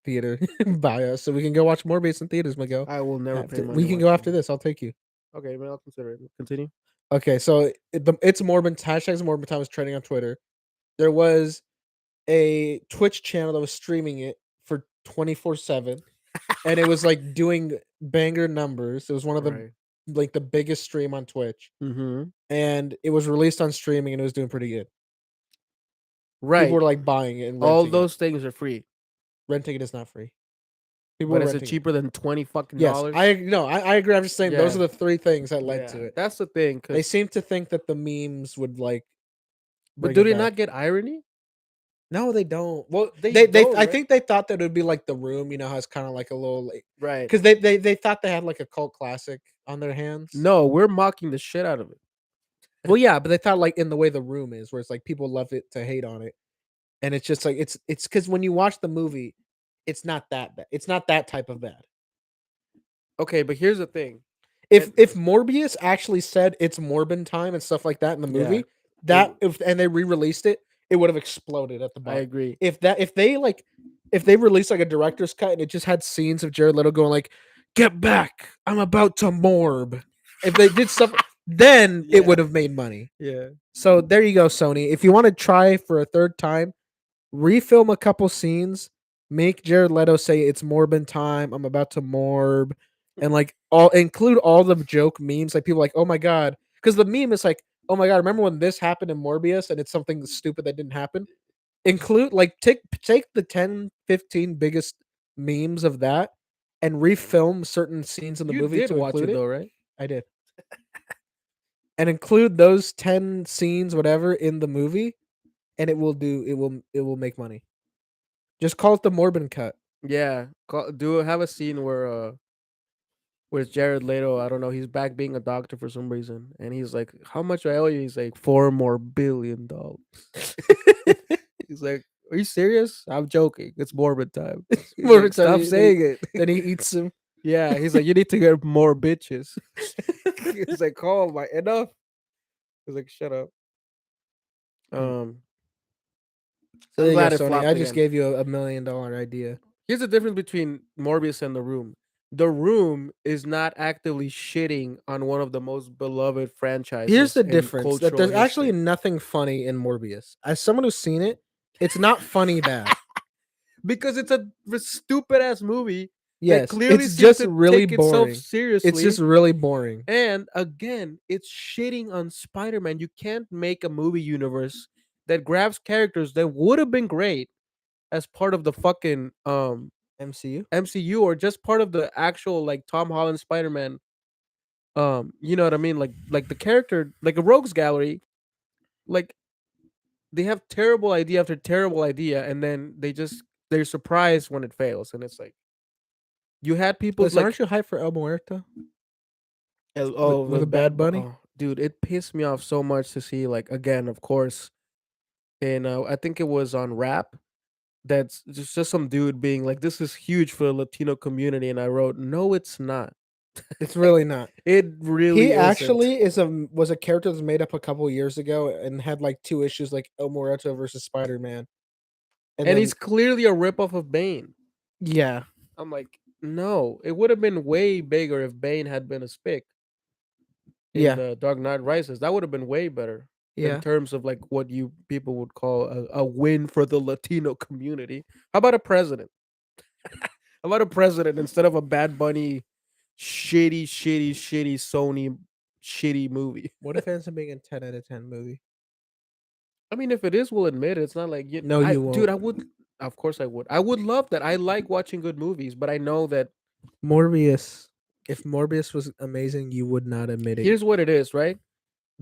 Speaker 2: theater by us, so we can go watch Morbius in theaters, Miguel.
Speaker 1: I will never pay money.
Speaker 2: We
Speaker 1: to
Speaker 2: can
Speaker 1: watch
Speaker 2: go
Speaker 1: it.
Speaker 2: after this. I'll take you.
Speaker 1: Okay, man, I'll consider it. Continue.
Speaker 2: Okay, so It's Morbin hashtag It's Morbin Time was trending on Twitter. There was a Twitch channel that was streaming it for 24/7, and it was like doing banger numbers. It was one of the
Speaker 1: Right.
Speaker 2: like the biggest stream on Twitch,
Speaker 1: Mm-hmm.
Speaker 2: and it was released on streaming, and it was doing pretty good.
Speaker 1: Right.
Speaker 2: People were like buying it and
Speaker 1: All
Speaker 2: renting
Speaker 1: those things are free,
Speaker 2: it. Renting it is not free. People
Speaker 1: but
Speaker 2: were
Speaker 1: is it
Speaker 2: renting
Speaker 1: cheaper than $20 fucking
Speaker 2: Yes,
Speaker 1: dollars?
Speaker 2: I agree. I'm just saying those are
Speaker 1: Yeah.
Speaker 2: the three things that led to it.
Speaker 1: That's the thing.
Speaker 2: They
Speaker 1: 'Cause,
Speaker 2: seem to think that the memes would like.
Speaker 1: but
Speaker 2: bring
Speaker 1: do
Speaker 2: it
Speaker 1: they
Speaker 2: back.
Speaker 1: not get irony?
Speaker 2: No, they don't.
Speaker 1: Well, they
Speaker 2: They
Speaker 1: don't,
Speaker 2: I
Speaker 1: right?
Speaker 2: think they thought that it would be like The Room. You know how it's kind of like a little like
Speaker 1: Right.
Speaker 2: because they thought they had like a cult classic on their hands.
Speaker 1: No, we're mocking the shit out of it.
Speaker 2: Well, yeah, but they thought like in the way The Room is, where it's like people love it to hate on it, and it's just like it's because when you watch the movie, it's not that bad. It's not that type of bad.
Speaker 1: Okay, but here's the thing.
Speaker 2: If Morbius actually said it's Morbin time and stuff like that in the
Speaker 1: Yeah.
Speaker 2: movie, and they re-released it, it would have exploded at the
Speaker 1: I
Speaker 2: box.
Speaker 1: agree.
Speaker 2: If they released like a director's cut and it just had scenes of Jared Leto going like, "Get back, I'm about to morb." If they did stuff, then
Speaker 1: Yeah.
Speaker 2: it would have made money.
Speaker 1: Yeah.
Speaker 2: So there you go, Sony. If you want to try for a third time, refilm a couple scenes, make Jared Leto say it's Morbin time, I'm about to morb, and like include all the joke memes, like people like, oh my god, because the meme is like, oh my god, remember when this happened in Morbius and it's something stupid that didn't happen? Include like take the 10, 15 biggest memes of that and refilm certain scenes in the
Speaker 1: You
Speaker 2: movie
Speaker 1: did
Speaker 2: to
Speaker 1: watch
Speaker 2: include
Speaker 1: it
Speaker 2: it.
Speaker 1: though, right?
Speaker 2: I did. And include those 10 scenes, whatever, in the movie, and it will make money. Just call it the Morbin cut.
Speaker 1: Yeah. Have a scene where it's Jared Leto. I don't know. He's back being a doctor for some reason, and he's like, "How much I owe you?" He's like, $4 more billion. He's like, "Are you serious? I'm joking. It's Morbid time." He's
Speaker 2: Morbid
Speaker 1: like,
Speaker 2: time,
Speaker 1: Stop
Speaker 2: he-
Speaker 1: saying it.
Speaker 2: Then he eats them.
Speaker 1: Yeah, he's like, "You need to get more bitches." He's like, "Call my enough." He's like, "Shut up."
Speaker 2: So
Speaker 1: I'm
Speaker 2: there you go,
Speaker 1: glad it
Speaker 2: Sony.
Speaker 1: flopped
Speaker 2: I just
Speaker 1: again.
Speaker 2: gave you a $1 million idea.
Speaker 1: Here's the difference between Morbius and The Room. The Room is not actively shitting on one of the most beloved franchises.
Speaker 2: Here's the
Speaker 1: in
Speaker 2: difference: that
Speaker 1: cultural
Speaker 2: there's actually
Speaker 1: history.
Speaker 2: nothing funny in Morbius. As someone who's seen it, it's not funny bad.
Speaker 1: Because it's a stupid ass movie.
Speaker 2: Yes,
Speaker 1: clearly
Speaker 2: it's
Speaker 1: seems
Speaker 2: just
Speaker 1: to
Speaker 2: really
Speaker 1: take itself
Speaker 2: boring.
Speaker 1: seriously.
Speaker 2: It's just really boring.
Speaker 1: And again, it's shitting on Spider-Man. You can't make a movie universe that grabs characters that would have been great as part of the fucking
Speaker 2: MCU.
Speaker 1: MCU or just part of the actual like Tom Holland Spider-Man. You know what I mean? Like the character, like a rogues gallery, like they have terrible idea after terrible idea, and then they're surprised when it fails, and it's like you had people
Speaker 2: Listen,
Speaker 1: like
Speaker 2: aren't you hyped for El Muerto?
Speaker 1: oh
Speaker 2: with
Speaker 1: the
Speaker 2: a Bad Bunny?
Speaker 1: oh, dude, it pissed me off so much to see like again, of course, and I think it was on Rap. That's just some dude being like, "This is huge for the Latino community," and I wrote, "No, it's not.
Speaker 2: It's really not.
Speaker 1: It really
Speaker 2: He
Speaker 1: isn't."
Speaker 2: actually was a character that was made up a couple years ago and had like two issues, like El Muerto versus Spider-Man,
Speaker 1: and
Speaker 2: then,
Speaker 1: he's clearly a ripoff of Bane.
Speaker 2: yeah.
Speaker 1: I'm like, no, it would have been way bigger if Bane had been a spick in
Speaker 2: Yeah.
Speaker 1: the Dark Knight Rises. That would have been way better in
Speaker 2: Yeah.
Speaker 1: terms of like what you people would call a win for the Latino community. How about a president? How about a president instead of a Bad Bunny shitty Sony shitty movie?
Speaker 2: What if it ends up being a 10 out of 10 movie?
Speaker 1: I mean, if it is, we'll admit it. It's not like
Speaker 2: No, you
Speaker 1: dude.
Speaker 2: won't.
Speaker 1: I would, of course, I would. I would love that. I like watching good movies, but I know that
Speaker 2: Morbius. If Morbius was amazing, you would not admit it.
Speaker 1: here's what it is, right?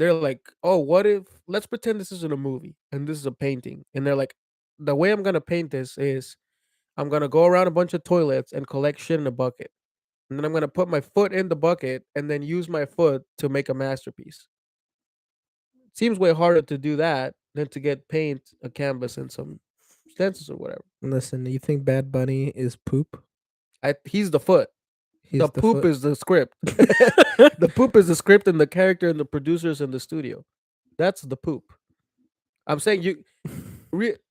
Speaker 1: they're like, "Oh, what if let's pretend this isn't a movie and this is a painting." And they're like, "The way I'm gonna paint this is I'm gonna go around a bunch of toilets and collect shit in a bucket, and then I'm gonna put my foot in the bucket and then use my foot to make a masterpiece." Seems way harder to do that than to get paint, a canvas, and some stencils or whatever.
Speaker 2: Listen, you think Bad Bunny is poop?
Speaker 1: He's the foot. The
Speaker 2: He's the
Speaker 1: poop
Speaker 2: foot.
Speaker 1: is the script. The poop is the script and the character and the producers in the studio. That's the poop. I'm saying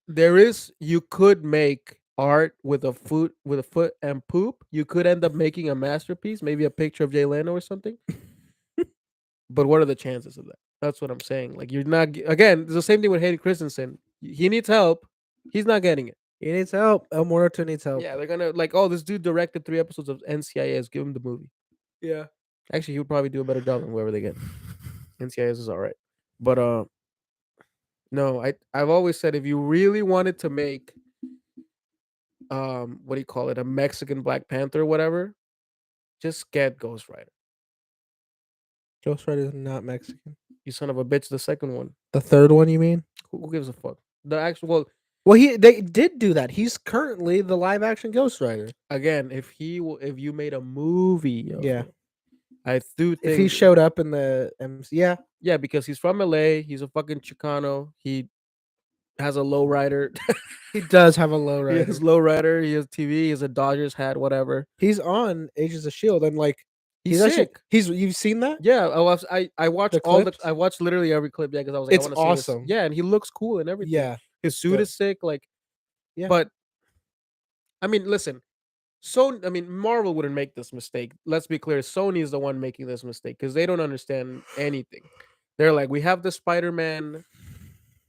Speaker 1: there is you could make art with a foot and poop. You could end up making a masterpiece, maybe a picture of Jay Leno or something. But what are the chances of that? That's what I'm saying. Like you're not again. It's the same thing with Hayden Christensen. He needs help. He's not getting it.
Speaker 2: He needs help. El Muerto needs help.
Speaker 1: Yeah, they're gonna like, oh, this dude directed 3 episodes of NCIS. Give him the movie.
Speaker 2: Yeah.
Speaker 1: Actually, he would probably do a better job than whoever they get. NCIS is all right, but no, I've always said if you really wanted to make what do you call it, a Mexican Black Panther or whatever, just get Ghost Rider.
Speaker 2: Ghost Rider is not Mexican.
Speaker 1: You son of a bitch. The second one.
Speaker 2: The third one, you mean?
Speaker 1: Who gives a fuck? The actual
Speaker 2: Well, they did do that. He's currently the live action Ghost Rider.
Speaker 1: again, if you made a movie, of
Speaker 2: Yeah.
Speaker 1: it, I do think
Speaker 2: If he showed up in the MC, yeah,
Speaker 1: yeah, because he's from LA. He's a fucking Chicano. He has a low rider.
Speaker 2: he does have a low
Speaker 1: He
Speaker 2: rider.
Speaker 1: has low rider. He has TV. He has a Dodgers hat. Whatever.
Speaker 2: He's on Agents of Shield, and like
Speaker 1: He's
Speaker 2: actually
Speaker 1: sick.
Speaker 2: you've seen that?
Speaker 1: Yeah, I watched
Speaker 2: The
Speaker 1: all the
Speaker 2: clips?
Speaker 1: I watched literally every clip. Yeah, because I was like,
Speaker 2: It's
Speaker 1: I want to see this.
Speaker 2: awesome.
Speaker 1: Yeah, and he looks cool and everything.
Speaker 2: Yeah,
Speaker 1: His suit
Speaker 2: good.
Speaker 1: is sick. Like,
Speaker 2: Yeah.
Speaker 1: but I mean, listen. So I mean, Marvel wouldn't make this mistake. Let's be clear. Sony is the one making this mistake because they don't understand anything. They're like, we have the Spider-Man,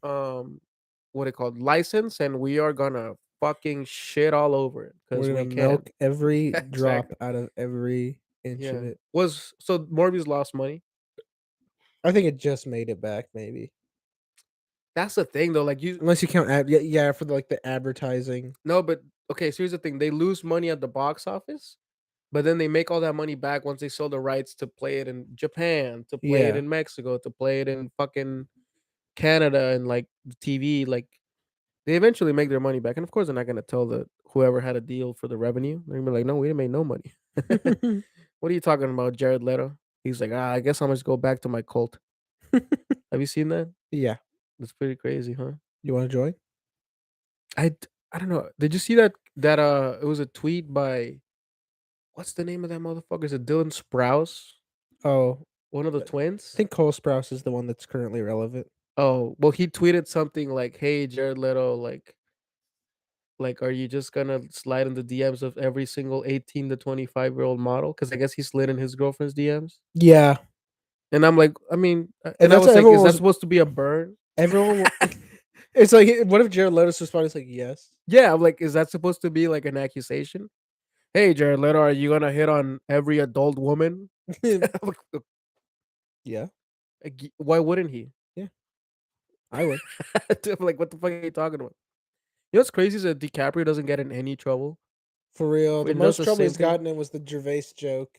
Speaker 1: what it called license, and we are gonna fucking shit all over it because
Speaker 2: We're
Speaker 1: we
Speaker 2: gonna
Speaker 1: can.
Speaker 2: milk every drop
Speaker 1: Exactly.
Speaker 2: out of every inch of
Speaker 1: Yeah.
Speaker 2: it.
Speaker 1: Was so Morbius lost money.
Speaker 2: I think it just made it back, maybe.
Speaker 1: That's the thing though. Like you
Speaker 2: Unless you count yeah, for like the advertising.
Speaker 1: no, but okay. So here's the thing: they lose money at the box office, but then they make all that money back once they sell the rights to play it in Japan, to play it
Speaker 2: Yeah.
Speaker 1: in Mexico, to play it in fucking Canada, and like the TV. Like they eventually make their money back, and of course they're not gonna tell the whoever had a deal for the revenue. They're gonna be like, "No, we didn't make no money." What are you talking about, Jared Leto? He's like, I guess I'm just go back to my cult. Have you seen that?
Speaker 2: Yeah.
Speaker 1: That's pretty crazy, huh?
Speaker 2: You want to join?
Speaker 1: I don't know. Did you see that it was a tweet by what's the name of that motherfucker? Is it Dylan Sprouse?
Speaker 2: Oh,
Speaker 1: One of the
Speaker 2: I
Speaker 1: twins?
Speaker 2: think Cole Sprouse is the one that's currently relevant.
Speaker 1: Oh, well, he tweeted something like, "Hey, Jared Leto, are you just gonna slide in the DMs of every single 18 to 25-year-old model?" Because I guess he slid in his girlfriend's DMs.
Speaker 2: Yeah.
Speaker 1: And I'm like, I mean,
Speaker 2: And
Speaker 1: and I
Speaker 2: that's
Speaker 1: was
Speaker 2: what
Speaker 1: like, is
Speaker 2: everyone
Speaker 1: that
Speaker 2: was.
Speaker 1: supposed to be a burn?
Speaker 2: Everyone. It's like, what if Jared Leto's response is like, yes?
Speaker 1: Yeah, I'm like, is that supposed to be like an accusation? Hey, Jared Leto, are you gonna hit on every adult woman? I'm like,
Speaker 2: Yeah,
Speaker 1: why wouldn't he?
Speaker 2: I would.
Speaker 1: I'm like, what the fuck are you talking about? You know what's crazy is that DiCaprio doesn't get in any trouble.
Speaker 2: For real. The
Speaker 1: He does
Speaker 2: most
Speaker 1: the
Speaker 2: trouble
Speaker 1: same
Speaker 2: he's
Speaker 1: thing.
Speaker 2: gotten in was the Gervais joke.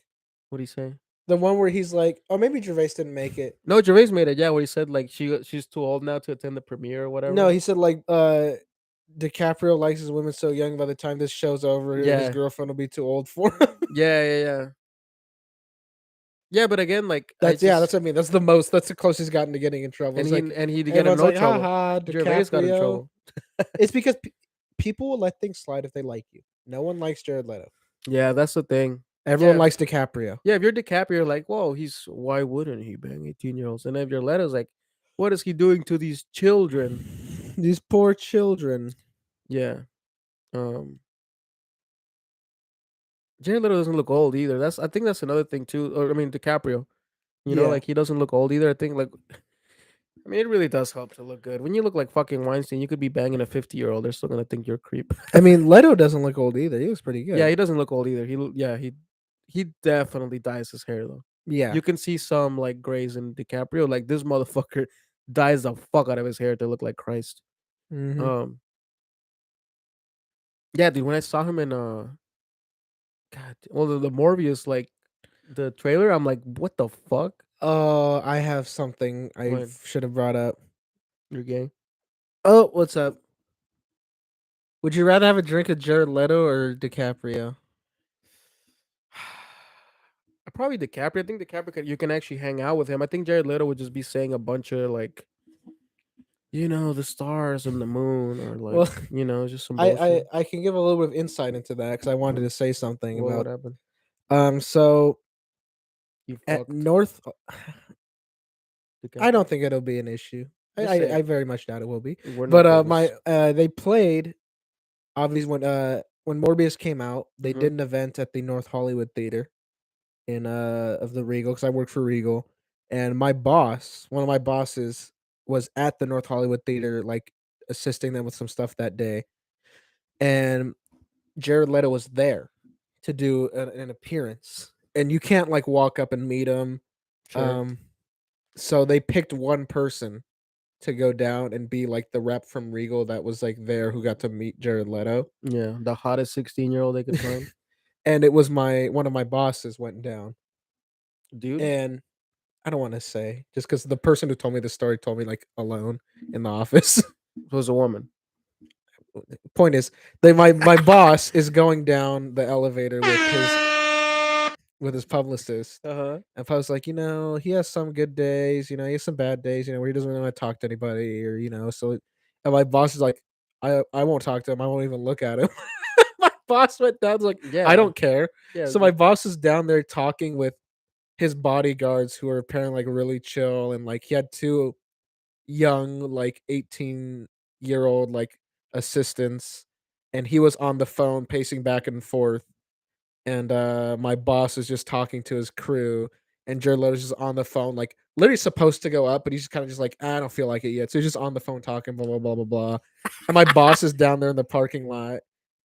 Speaker 1: What do you say?
Speaker 2: The one where he's like, oh, maybe Gervais didn't make it.
Speaker 1: No, Gervais made it. Yeah, where he said like she's too old now to attend the premiere or whatever.
Speaker 2: No, he said like DiCaprio likes his women so young by the time this show's over, his
Speaker 1: Yeah.
Speaker 2: girlfriend will be too old for him.
Speaker 1: Yeah. Yeah, but again, like
Speaker 2: That's what I mean. That's the closest he's gotten to getting in trouble.
Speaker 1: and
Speaker 2: It's
Speaker 1: he
Speaker 2: like
Speaker 1: and he get in
Speaker 2: everyone's
Speaker 1: no
Speaker 2: like,
Speaker 1: trouble.
Speaker 2: haha,
Speaker 1: Gervais got in
Speaker 2: DiCaprio.
Speaker 1: trouble.
Speaker 2: It's because people will let things slide if they like you. No one likes Jared Leto.
Speaker 1: Yeah, that's the thing.
Speaker 2: Everyone
Speaker 1: Yeah.
Speaker 2: likes DiCaprio.
Speaker 1: Yeah, if you're DiCaprio, like, whoa, why wouldn't he bang 18-year-olds? And if you're Leto's like, what is he doing to these children?
Speaker 2: These poor children.
Speaker 1: Yeah. Jared Leto doesn't look old either. I think that's another thing too. Or I mean DiCaprio. You know,
Speaker 2: Yeah.
Speaker 1: like he doesn't look old either. I think like I mean it really does help to look good. When you look like fucking Weinstein, you could be banging a 50-year-old. They're still gonna think you're a creep.
Speaker 2: I mean, Leto doesn't look old either. He looks pretty good.
Speaker 1: Yeah, he doesn't look old either. He definitely dyes his hair though.
Speaker 2: Yeah.
Speaker 1: You can see some like grays in DiCaprio. Like this motherfucker dyes the fuck out of his hair to look like Christ.
Speaker 2: Mhm.
Speaker 1: Yeah, dude. When I saw him in God, well the Morbius like the trailer, I'm like, what the fuck?
Speaker 2: Oh, I have something I
Speaker 1: When
Speaker 2: should have brought up.
Speaker 1: you're gay.
Speaker 2: Oh, what's up? Would you rather have a drink with Jared Leto or DiCaprio?
Speaker 1: Probably DiCaprio. I think DiCaprio you can actually hang out with him. I think Jared Leto would just be saying a bunch of like, the stars and the moon, or like,
Speaker 2: Well,
Speaker 1: just some
Speaker 2: I, I
Speaker 1: bullshit.
Speaker 2: I can give a little bit of insight into that because I wanted
Speaker 1: Mhm.
Speaker 2: to say something
Speaker 1: What would
Speaker 2: about.
Speaker 1: happen?
Speaker 2: So
Speaker 1: You
Speaker 2: at
Speaker 1: fucked
Speaker 2: North, I
Speaker 1: DiCaprio.
Speaker 2: don't think it'll be an issue. I,
Speaker 1: Just say
Speaker 2: I, I
Speaker 1: it.
Speaker 2: very much doubt it will be.
Speaker 1: We're not
Speaker 2: But
Speaker 1: famous.
Speaker 2: they played obviously when Morbius came out, they
Speaker 1: Hmm.
Speaker 2: did an event at the North Hollywood Theater in of the Regal because I work for Regal, and one of my bosses, was at the North Hollywood Theater, like assisting them with some stuff that day, and Jared Leto was there to do an appearance, and you can't like walk up and meet him.
Speaker 1: Sure.
Speaker 2: Um, so they picked one person to go down and be like the rep from Regal that was like there who got to meet Jared Leto.
Speaker 1: Yeah, the hottest 16-year-old they could find.
Speaker 2: And it was one of my bosses went down.
Speaker 1: Dude,
Speaker 2: And I don't want to say just because the person who told me the story told me like alone in the office.
Speaker 1: it was a woman.
Speaker 2: Point is, my boss is going down the elevator with his publicist.
Speaker 1: Uh-huh.
Speaker 2: And I was like, he has some good days, he has some bad days, where he doesn't really want to talk to anybody, or so. And my boss is like, I won't talk to him. I won't even look at him. My boss went down. Was like, I
Speaker 1: Yeah.
Speaker 2: don't care.
Speaker 1: Yeah.
Speaker 2: So my boss is down there talking with his bodyguards, who are apparently like really chill, and like he had two young, like 18-year-old like assistants, and he was on the phone pacing back and forth, and my boss is just talking to his crew, and Jared Leto's just on the phone, like literally supposed to go up, but he's just kind of just like, I don't feel like it yet. So he's just on the phone talking, blah blah blah blah blah. And my boss is down there in the parking lot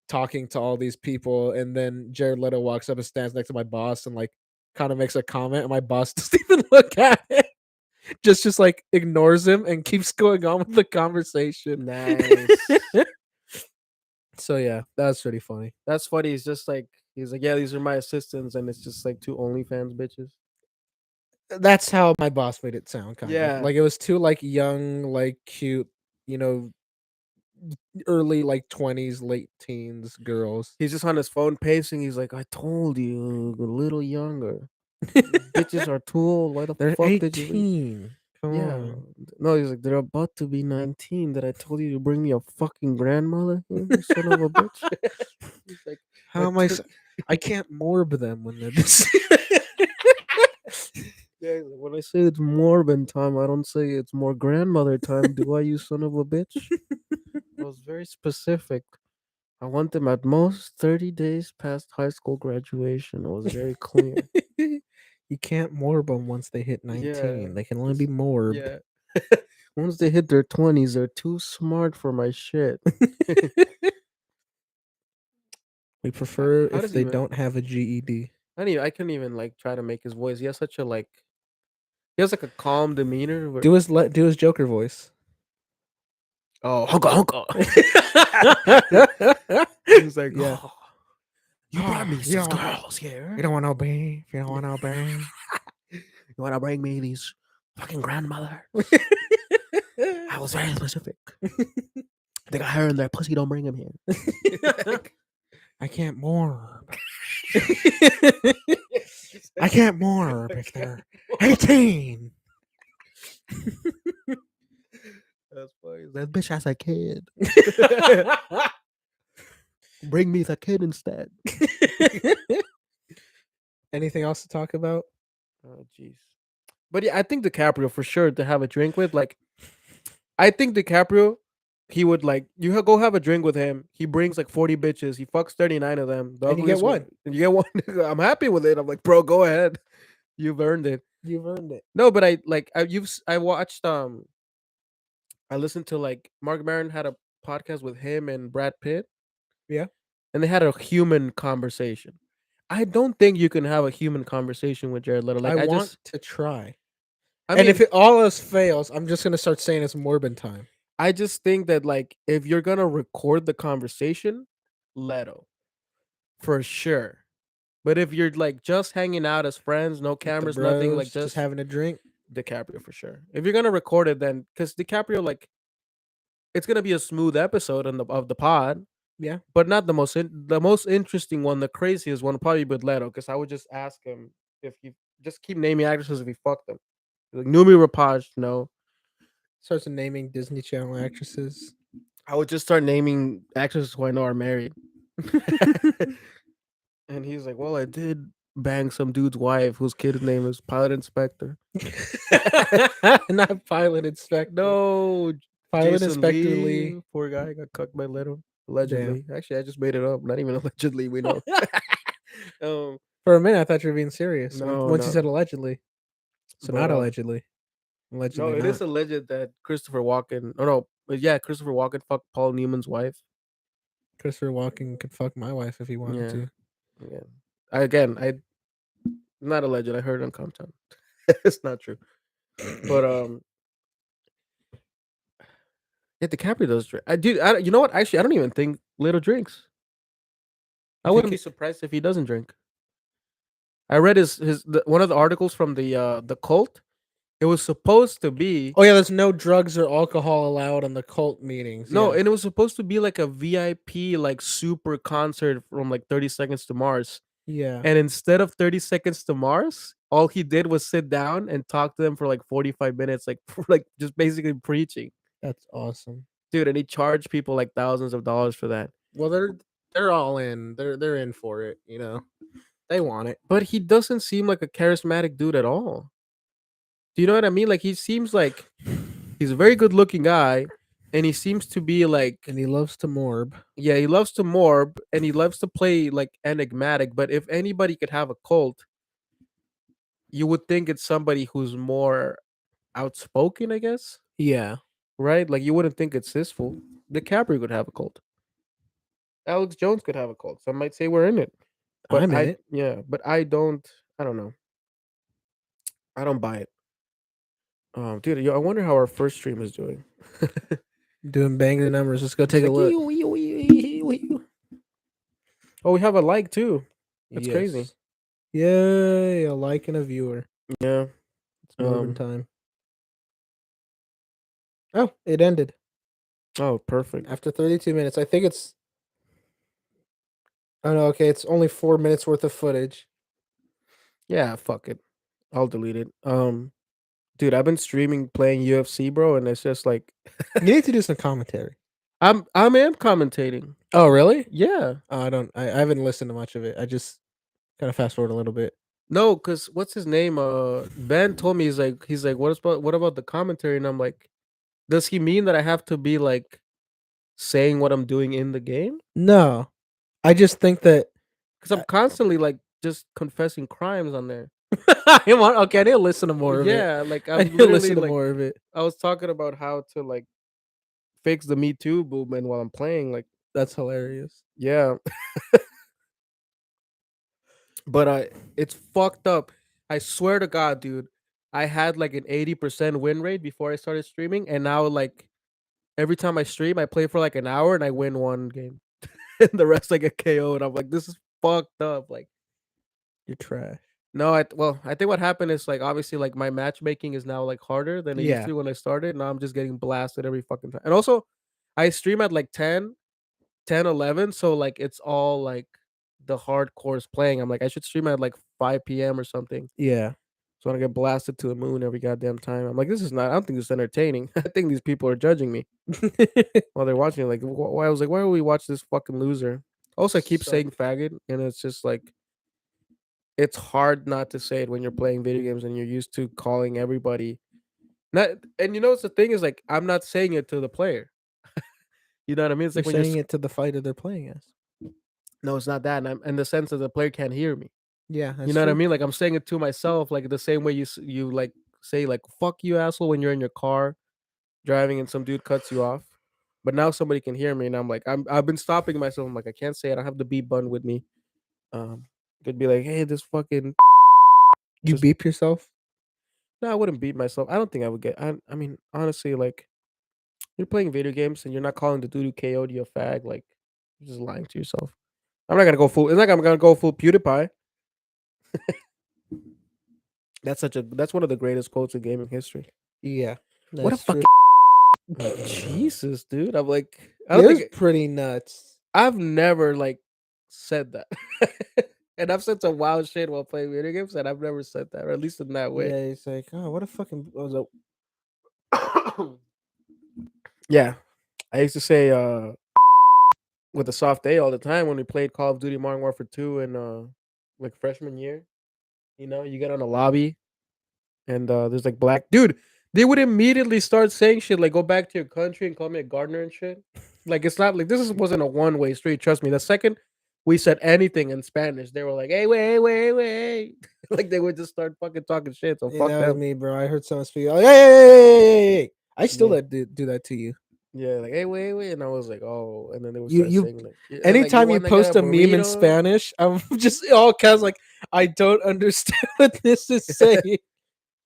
Speaker 2: talking to all these people, and then Jared Leto walks up and stands next to my boss and like kind of makes a comment, and my boss doesn't even look at it. Just like ignores him and keeps going on with the conversation.
Speaker 1: Nice.
Speaker 2: So yeah, that was pretty funny.
Speaker 1: That's funny. He's like, yeah, these are my assistants, and it's just like two OnlyFans bitches.
Speaker 2: That's how my boss made it sound, kind of
Speaker 1: Yeah.
Speaker 2: like it was two like young, like cute, you know, early like 20s, late teens girls.
Speaker 1: He's just on his phone pacing. He's like, I told you, a little younger. Bitches are too old. Why the
Speaker 2: They're
Speaker 1: fuck did you leave?
Speaker 2: 18. Come
Speaker 1: Yeah.
Speaker 2: on.
Speaker 1: No, he's like, they're about to be 19. That I told you to bring me a fucking grandmother here, you son of a bitch. He's like,
Speaker 2: How
Speaker 1: I
Speaker 2: am I?
Speaker 1: took.
Speaker 2: I can't morb them when they're this.
Speaker 1: Yeah, he's like, when I say it's Morbin time, I don't say it's more grandmother time. Do I, you son of a bitch? I was very specific. I want them at most 30 days past high school graduation. It was very clear.
Speaker 2: You can't morb them once they hit 19.
Speaker 1: Yeah.
Speaker 2: They can only be morbed.
Speaker 1: Yeah. Once they hit their 20s, they're too smart for my shit.
Speaker 2: We prefer
Speaker 1: How
Speaker 2: if
Speaker 1: does he
Speaker 2: they
Speaker 1: even?
Speaker 2: don't have a GED.
Speaker 1: I couldn't even like try to make his voice. He has such a like. He has like a calm demeanor.
Speaker 2: Do his Joker voice.
Speaker 1: Oh, honka honka. He's like,
Speaker 2: Yeah.
Speaker 1: oh, you brought me
Speaker 2: You
Speaker 1: these
Speaker 2: don't,
Speaker 1: girls here.
Speaker 2: you don't want no beef. You don't want no beef.
Speaker 1: You want to bring me these fucking grandmother? I was very specific. They got hair in their pussy. Don't bring him here.
Speaker 2: I can't morb. I can't morb if they're 18.
Speaker 1: That's funny. That bitch has a kid. Bring me the kid instead.
Speaker 2: Anything else to talk about?
Speaker 1: Oh, jeez. But yeah, I think DiCaprio for sure to have a drink with. Like, I think DiCaprio, he would like go have a drink with him. He brings like 40 bitches. He fucks 39 of them. The
Speaker 2: And you get
Speaker 1: ugliest
Speaker 2: one.
Speaker 1: And you get one. I'm happy with it. I'm like, bro, go ahead. You've earned it.
Speaker 2: You've earned it.
Speaker 1: No, but I watched I listened to like Mark Maron had a podcast with him and Brad Pitt.
Speaker 2: Yeah.
Speaker 1: And they had a human conversation. I don't think you can have a human conversation with Jared Leto. Like
Speaker 2: I want to try.
Speaker 1: I
Speaker 2: And
Speaker 1: mean,
Speaker 2: if all else fails, I'm just gonna start saying it's Morbin time.
Speaker 1: I just think that like if you're gonna record the conversation, Leto, for sure. But if you're like just hanging out as friends, no
Speaker 2: With the
Speaker 1: cameras, nothing, like
Speaker 2: bros, just
Speaker 1: just
Speaker 2: having a drink.
Speaker 1: DiCaprio for sure. If you're gonna record it, then because DiCaprio, like, it's gonna be a smooth episode on the of the pod,
Speaker 2: Yeah.
Speaker 1: but not the most interesting one. The craziest one probably with Leto, because I would just ask him if he just keep naming actresses if he fucked them. Like Numi Rapaj, no.
Speaker 2: Starts naming Disney Channel actresses.
Speaker 1: I would just start naming actresses who I know are married. And he's like, "Well, I did bang some dude's wife whose kid's name is Pilot Inspector."
Speaker 2: Not Pilot Inspector.
Speaker 1: No,
Speaker 2: Pilot
Speaker 1: Jason
Speaker 2: Inspector
Speaker 1: Lee,
Speaker 2: Lee.
Speaker 1: poor guy, got cucked by Leto.
Speaker 2: Damn.
Speaker 1: Allegedly. Actually, I just made it up. Not even allegedly. We know. um,
Speaker 2: For a minute, I thought you were being serious.
Speaker 1: no,
Speaker 2: Once you
Speaker 1: no.
Speaker 2: said allegedly, so
Speaker 1: But
Speaker 2: not allegedly.
Speaker 1: no,
Speaker 2: Allegedly
Speaker 1: it is
Speaker 2: not.
Speaker 1: alleged that Christopher Walken. Oh no, but yeah, Christopher Walken fucked Paul Newman's wife.
Speaker 2: Christopher Walken could fuck my wife if he wanted
Speaker 1: Yeah,
Speaker 2: to.
Speaker 1: yeah. I not alleged. I heard it on Compton. It's not true. But yeah, DiCaprio does drink. You know what? Actually, I don't even think Little drinks. I
Speaker 2: You think
Speaker 1: wouldn't be
Speaker 2: he-
Speaker 1: surprised if he doesn't drink. I read one of the articles from the cult. It was supposed to be
Speaker 2: Oh yeah, there's no drugs or alcohol allowed on the cult meetings.
Speaker 1: no,
Speaker 2: Yeah.
Speaker 1: and it was supposed to be like a VIP like super concert from like 30 Seconds to Mars.
Speaker 2: Yeah.
Speaker 1: And instead of 30 Seconds to Mars, all he did was sit down and talk to them for like 45 minutes, like like just basically preaching.
Speaker 2: That's awesome.
Speaker 1: Dude, and he charged people like thousands of dollars for that.
Speaker 2: Well, they're all in. They're in for it. You know, they want it,
Speaker 1: But he doesn't seem like a charismatic dude at all. Do you know what I mean? Like he seems like he's a very good looking guy, and he seems to be like,
Speaker 2: and he loves to morb.
Speaker 1: yeah, he loves to morb and he loves to play like enigmatic. But if anybody could have a cult, you would think it's somebody who's more outspoken, I guess.
Speaker 2: Yeah,
Speaker 1: Right? Like you wouldn't think it's this fool. DiCaprio could have a cult. Alex Jones could have a cult. Some might say we're in it. But
Speaker 2: I'm in it.
Speaker 1: yeah, but I don't know. I don't buy it. Dude, yo, I wonder how our first stream is doing.
Speaker 2: Doing banger numbers. Let's go
Speaker 1: It's
Speaker 2: take a
Speaker 1: like,
Speaker 2: look.
Speaker 1: oh, we have a like too. That's crazy.
Speaker 2: Yes. Yay! A like and a viewer.
Speaker 1: Yeah.
Speaker 2: It's moving
Speaker 1: Um,
Speaker 2: time. Oh, it ended
Speaker 1: oh, perfect.
Speaker 2: after 32 minutes. I think it's. Oh no. Okay, it's only 4 minutes worth of footage.
Speaker 1: Yeah, fuck it. I'll delete it. Dude, I've been streaming playing UFC, bro, and it's just like
Speaker 2: You need to do some commentary.
Speaker 1: I am commentating.
Speaker 2: Oh really?
Speaker 1: Yeah.
Speaker 2: Oh, I don't. I haven't listened to much of it. I just kind of fast forward a little bit.
Speaker 1: No, because what's his name? Ben told me he's like, what about the commentary? And I'm like, does he mean that I have to be like saying what I'm doing in the game?
Speaker 2: No, I just think that.
Speaker 1: Because I'm constantly like just confessing crimes on there.
Speaker 2: Okay, I need to listen to more of it.
Speaker 1: Yeah, like
Speaker 2: I
Speaker 1: I'm
Speaker 2: need to
Speaker 1: literally
Speaker 2: listen to
Speaker 1: like
Speaker 2: more of it.
Speaker 1: I was talking about how to like fix the Me Too movement while I'm playing. Like,
Speaker 2: That's hilarious.
Speaker 1: yeah, but it's fucked up. I swear to God, dude. I had like an 80% win rate before I started streaming, and now like every time I stream, I play for like an hour and I win one game, and the rest I get KO. And I'm like, this is fucked up. Like,
Speaker 2: You're trash.
Speaker 1: no, I think what happened is like obviously like my matchmaking is now like harder than it used
Speaker 2: Yeah.
Speaker 1: to be when I started. Now I'm just getting blasted every fucking time. And also, I stream at like 11, so like it's all like the hardcores playing. I'm like, I should stream at like 5 p.m. or something.
Speaker 2: Yeah.
Speaker 1: So I get blasted to the moon every goddamn time. I'm like, this is not. I don't think this is entertaining. I think these people are judging me while they're watching it. Like, why? I was like, why would we watch this fucking loser? Also, I keep
Speaker 2: So-
Speaker 1: saying faggot, and it's just like, it's hard not to say it when you're playing video games and you're used to calling everybody. Not, and you know what's the thing is like, I'm not saying it to the player. You know what I mean? It's
Speaker 2: You're
Speaker 1: like when
Speaker 2: saying
Speaker 1: you're
Speaker 2: it to the fighter they're playing as.
Speaker 1: no, it's not that. And I'm in the sense that the player can't hear me.
Speaker 2: Yeah, that's
Speaker 1: You know what I
Speaker 2: true.
Speaker 1: mean? Like I'm saying it to myself, like the same way you like say like "fuck you, asshole" when you're in your car driving and some dude cuts you off. But now somebody can hear me, and I'm like, I've been stopping myself. I'm like, I can't say it. I have the beep button with me. Could be like, hey, this fucking.
Speaker 2: You
Speaker 1: Just
Speaker 2: beep yourself?
Speaker 1: no, I wouldn't beat myself. I don't think I would get. I mean, honestly, like you're playing video games and you're not calling the dude who KO'd you a fag. Like you're just lying to yourself. I'm not gonna go full. It's like I'm gonna go full PewDiePie. That's one of the greatest quotes in gaming history.
Speaker 2: Yeah,
Speaker 1: What a
Speaker 2: that's true.
Speaker 1: fucking like Jesus, dude. I'm like, I
Speaker 2: Yeah,
Speaker 1: don't
Speaker 2: it was
Speaker 1: think
Speaker 2: pretty nuts.
Speaker 1: I've never like said that. And I've said some wild shit while playing video games, and I've never said that, or at least in that way.
Speaker 2: Yeah, it's like, oh, what a fucking. I was like,
Speaker 1: Yeah. I used to say with a soft A all the time when we played Call of Duty Modern Warfare 2 in like freshman year. You know, you get on a lobby and there's like black dude, they would immediately start saying shit like go back to your country and call me a gardener and shit. Like it's not like wasn't a one-way street, trust me. The second we said anything in Spanish, they were like, hey, wait, hey, wait, hey, wait. Like they would just start fucking talking shit. So
Speaker 2: yeah,
Speaker 1: fuck
Speaker 2: that was
Speaker 1: them.
Speaker 2: me, bro. I heard someone speak. Like, hey. I still
Speaker 1: Yeah.
Speaker 2: do that to you.
Speaker 1: Yeah, like hey, wait, wait, and I was like, oh, and then they would
Speaker 2: You
Speaker 1: start
Speaker 2: you.
Speaker 1: saying like, like you
Speaker 2: Anytime you
Speaker 1: want to get a
Speaker 2: post a meme in
Speaker 1: burrito?
Speaker 2: Spanish, I'm just all caps like, I don't understand what this is saying.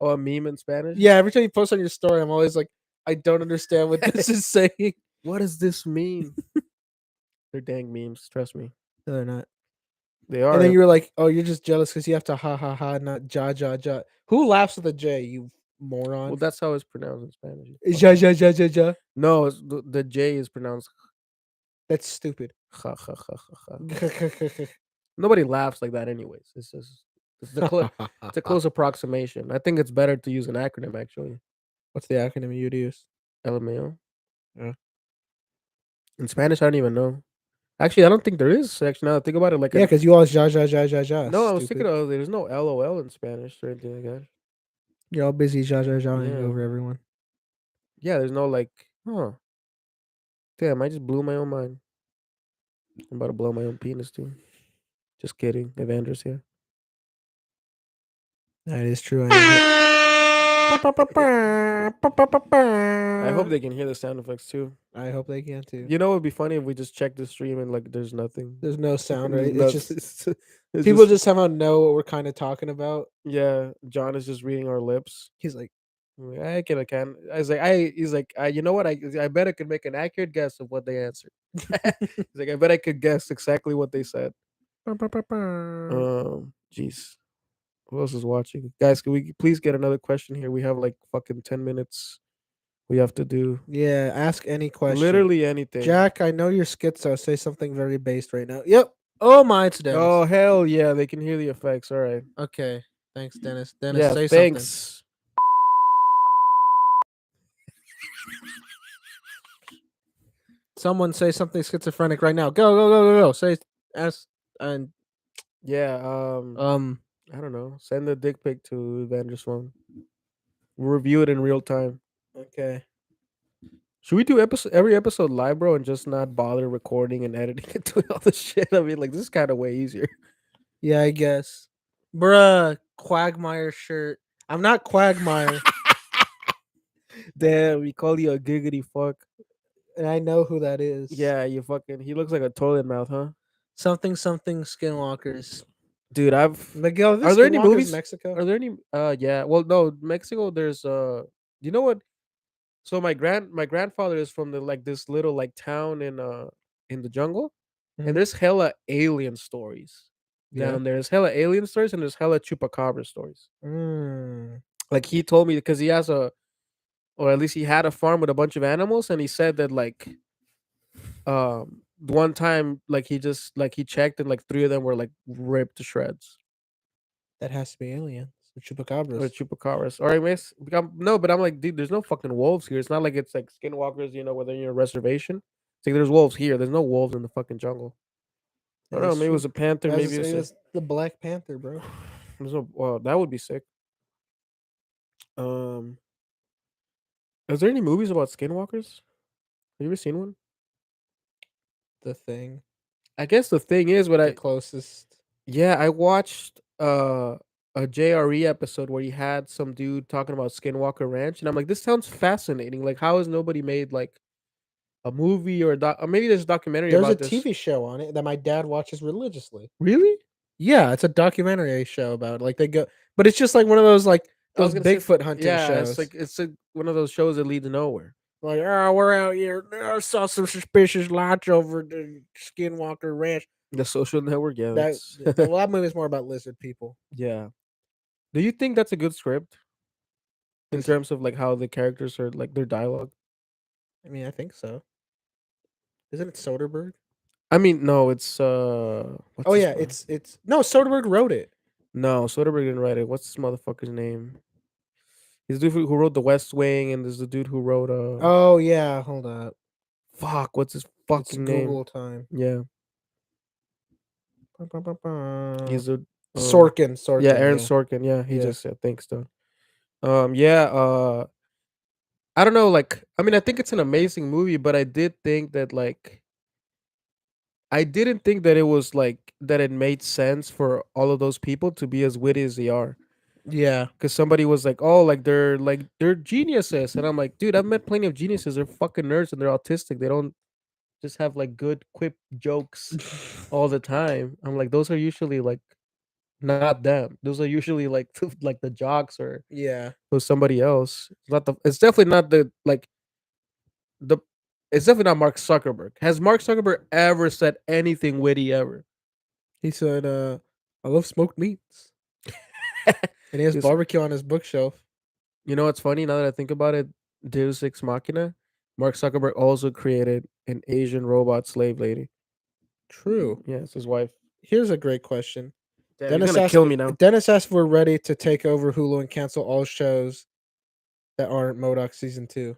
Speaker 1: Oh, a meme in Spanish?
Speaker 2: Yeah, every time you post on your story, I'm always like, I don't understand what this is saying.
Speaker 1: What does this mean? They're dang memes, trust me.
Speaker 2: No, they're not.
Speaker 1: They
Speaker 2: And then
Speaker 1: are.
Speaker 2: you were like, "Oh, you're just jealous because you have to ha ha ha, not ja ja ja." Who laughs with a J? You
Speaker 1: Well,
Speaker 2: moron.
Speaker 1: that's how it's pronounced in Spanish. You
Speaker 2: Ja
Speaker 1: fucking-
Speaker 2: ja ja ja ja.
Speaker 1: No, the J is pronounced
Speaker 2: That's stupid.
Speaker 1: ha ha ha ha ha. Nobody laughs like that, anyways. It's just it's a close approximation. I think it's better to use an acronym actually.
Speaker 2: What's the acronym you'd use?
Speaker 1: LMAO.
Speaker 2: Yeah.
Speaker 1: In Spanish, I don't even know. Actually, I don't think there is. Actually, now that I think about it, like
Speaker 2: Yeah, because you always ja ja ja ja ja.
Speaker 1: no, I was thinking
Speaker 2: Stupid.
Speaker 1: of there's no LOL in Spanish or anything like that.
Speaker 2: You're all busy ja ja jaing
Speaker 1: Yeah.
Speaker 2: over everyone.
Speaker 1: Yeah, there's no like, huh? Damn, I just blew my own mind. I'm about to blow my own penis too. Just kidding. Evander's here.
Speaker 2: That is true.
Speaker 1: I
Speaker 2: I
Speaker 1: hope they can hear the sound effects too.
Speaker 2: I hope they can too.
Speaker 1: You know, it'd be funny if we just check the stream and like there's nothing.
Speaker 2: There's no sound,
Speaker 1: There's
Speaker 2: right? It's just
Speaker 1: it's
Speaker 2: people just somehow know what we're kind of talking about.
Speaker 1: yeah. John is just reading our lips.
Speaker 2: He's like,
Speaker 1: I'm like, I can. I was like, he's like, you know what? I bet I could make an accurate guess of what they answered. He's like, I bet I could guess exactly what they said. Jeez. Who else is watching? Guys, can we please get another question here? We have like fucking 10 minutes. We have to do
Speaker 2: yeah, ask any question.
Speaker 1: literally anything.
Speaker 2: Jack, I know you're schizo. Say something very based right now. Yep. Oh my, it's Dennis.
Speaker 1: Oh hell yeah, they can hear the effects. All right.
Speaker 2: Okay. Thanks, Dennis. Dennis,
Speaker 1: Yeah,
Speaker 2: say
Speaker 1: thanks.
Speaker 2: something. Someone say something schizophrenic right now. Go. Say ask and
Speaker 1: Yeah, I don't know. Send a dick pic to Evander's phone. We'll review it in real time.
Speaker 2: okay.
Speaker 1: Should we do every episode live, bro, and just not bother recording and editing and doing all the shit? I mean, like this is kind of way easier.
Speaker 2: Yeah, I guess. Bruh, Quagmire shirt. I'm not Quagmire.
Speaker 1: Damn, we call you a giggity fuck.
Speaker 2: And I know who that is.
Speaker 1: Yeah, you fucking. He looks like a toilet mouth, huh?
Speaker 2: Something skinwalkers.
Speaker 1: Dude,
Speaker 2: Miguel,
Speaker 1: Are there any movies?
Speaker 2: Mexico?
Speaker 1: Are there any? Yeah. Well, no, Mexico. There's you know what? So my grandfather is from this little like town in the jungle,
Speaker 2: Mhm.
Speaker 1: and there's hella alien stories
Speaker 2: Yeah.
Speaker 1: down there. There's hella alien stories and there's hella chupacabra stories.
Speaker 2: Mm.
Speaker 1: Like he told me because he has or at least he had a farm with a bunch of animals, and he said that like one time like he checked and like three of them were like ripped to shreds.
Speaker 2: That has to be aliens. The
Speaker 1: Or
Speaker 2: chupacabras.
Speaker 1: chupacabras. All right, miss. No, but I'm like, dude, there's no fucking wolves here. It's not like it's like skinwalkers, where they're in a reservation. It's like there's wolves here. There's no wolves in the fucking jungle. I don't know. Maybe it was a panther. Maybe it was
Speaker 2: the Black Panther, bro.
Speaker 1: there's no. Well, that would be sick. Um, is there any movies about skinwalkers? Have you ever seen one?
Speaker 2: The Thing.
Speaker 1: I guess the thing is, what
Speaker 2: The closest.
Speaker 1: yeah, I watched a JRE episode where he had some dude talking about Skinwalker Ranch, and I'm like, this sounds fascinating. Like, how has nobody made like a movie or or maybe there's a documentary
Speaker 2: There's a
Speaker 1: about this?
Speaker 2: TV show on it that my dad watches religiously.
Speaker 1: Really?
Speaker 2: Yeah, it's a documentary show about it. Like they go, but it's just like one of those like
Speaker 1: I was
Speaker 2: those
Speaker 1: gonna say,
Speaker 2: Bigfoot hunting shows.
Speaker 1: it's like one of those shows that lead to nowhere.
Speaker 2: Like, oh, we're out here. I saw some suspicious lights over the Skinwalker Ranch.
Speaker 1: The Social Network. Yeah,
Speaker 2: That
Speaker 1: that's
Speaker 2: well, that movie is more about lizard people.
Speaker 1: yeah. Do you think that's a good script in
Speaker 2: Is
Speaker 1: terms of like how the characters are like their dialogue?
Speaker 2: I mean, I think so. Isn't it Soderbergh?
Speaker 1: I mean, no, it's
Speaker 2: Oh
Speaker 1: what's this?
Speaker 2: yeah, it's no Soderbergh wrote it.
Speaker 1: No, Soderbergh didn't write it. What's this motherfucker's name? He's the dude who wrote The West Wing, and there's the dude who wrote
Speaker 2: Oh yeah, hold up.
Speaker 1: fuck, what's his
Speaker 2: It's
Speaker 1: fucking name?
Speaker 2: Google time.
Speaker 1: Yeah,
Speaker 2: Ba, ba, ba, ba.
Speaker 1: he's a
Speaker 2: Sorkin,
Speaker 1: yeah,
Speaker 2: Sorkin,
Speaker 1: Aaron
Speaker 2: yeah,
Speaker 1: Sorkin. Yeah, he
Speaker 2: yeah,
Speaker 1: just said thanks, though. Yeah, I don't know. Like, I mean, I think it's an amazing movie, but I did think that like I didn't think that it was like that it made sense for all of those people to be as witty as they are.
Speaker 2: yeah,
Speaker 1: Because somebody was like they're geniuses, and I'm like, dude, I've met plenty of geniuses. They're fucking nerds and they're autistic. They don't just have like good quip jokes all the time. I'm like, those are usually like not them. Those are usually like like the jocks
Speaker 2: yeah.
Speaker 1: or somebody else. It's not the. It's definitely not the like the. It's definitely not Mark Zuckerberg. Has Mark Zuckerberg ever said anything witty ever?
Speaker 2: He said, "I love smoked meats," and he has
Speaker 1: Because
Speaker 2: barbecue on his bookshelf.
Speaker 1: you know what's funny now that I think about it, Deus Ex Machina. Mark Zuckerberg also created an Asian robot slave lady.
Speaker 2: True.
Speaker 1: Yeah, it's his wife.
Speaker 2: Here's a great question.
Speaker 1: Damn, he's gonna kill me now.
Speaker 2: Dennis asked if we're ready to take over Hulu and cancel all shows that aren't MODOK season 2.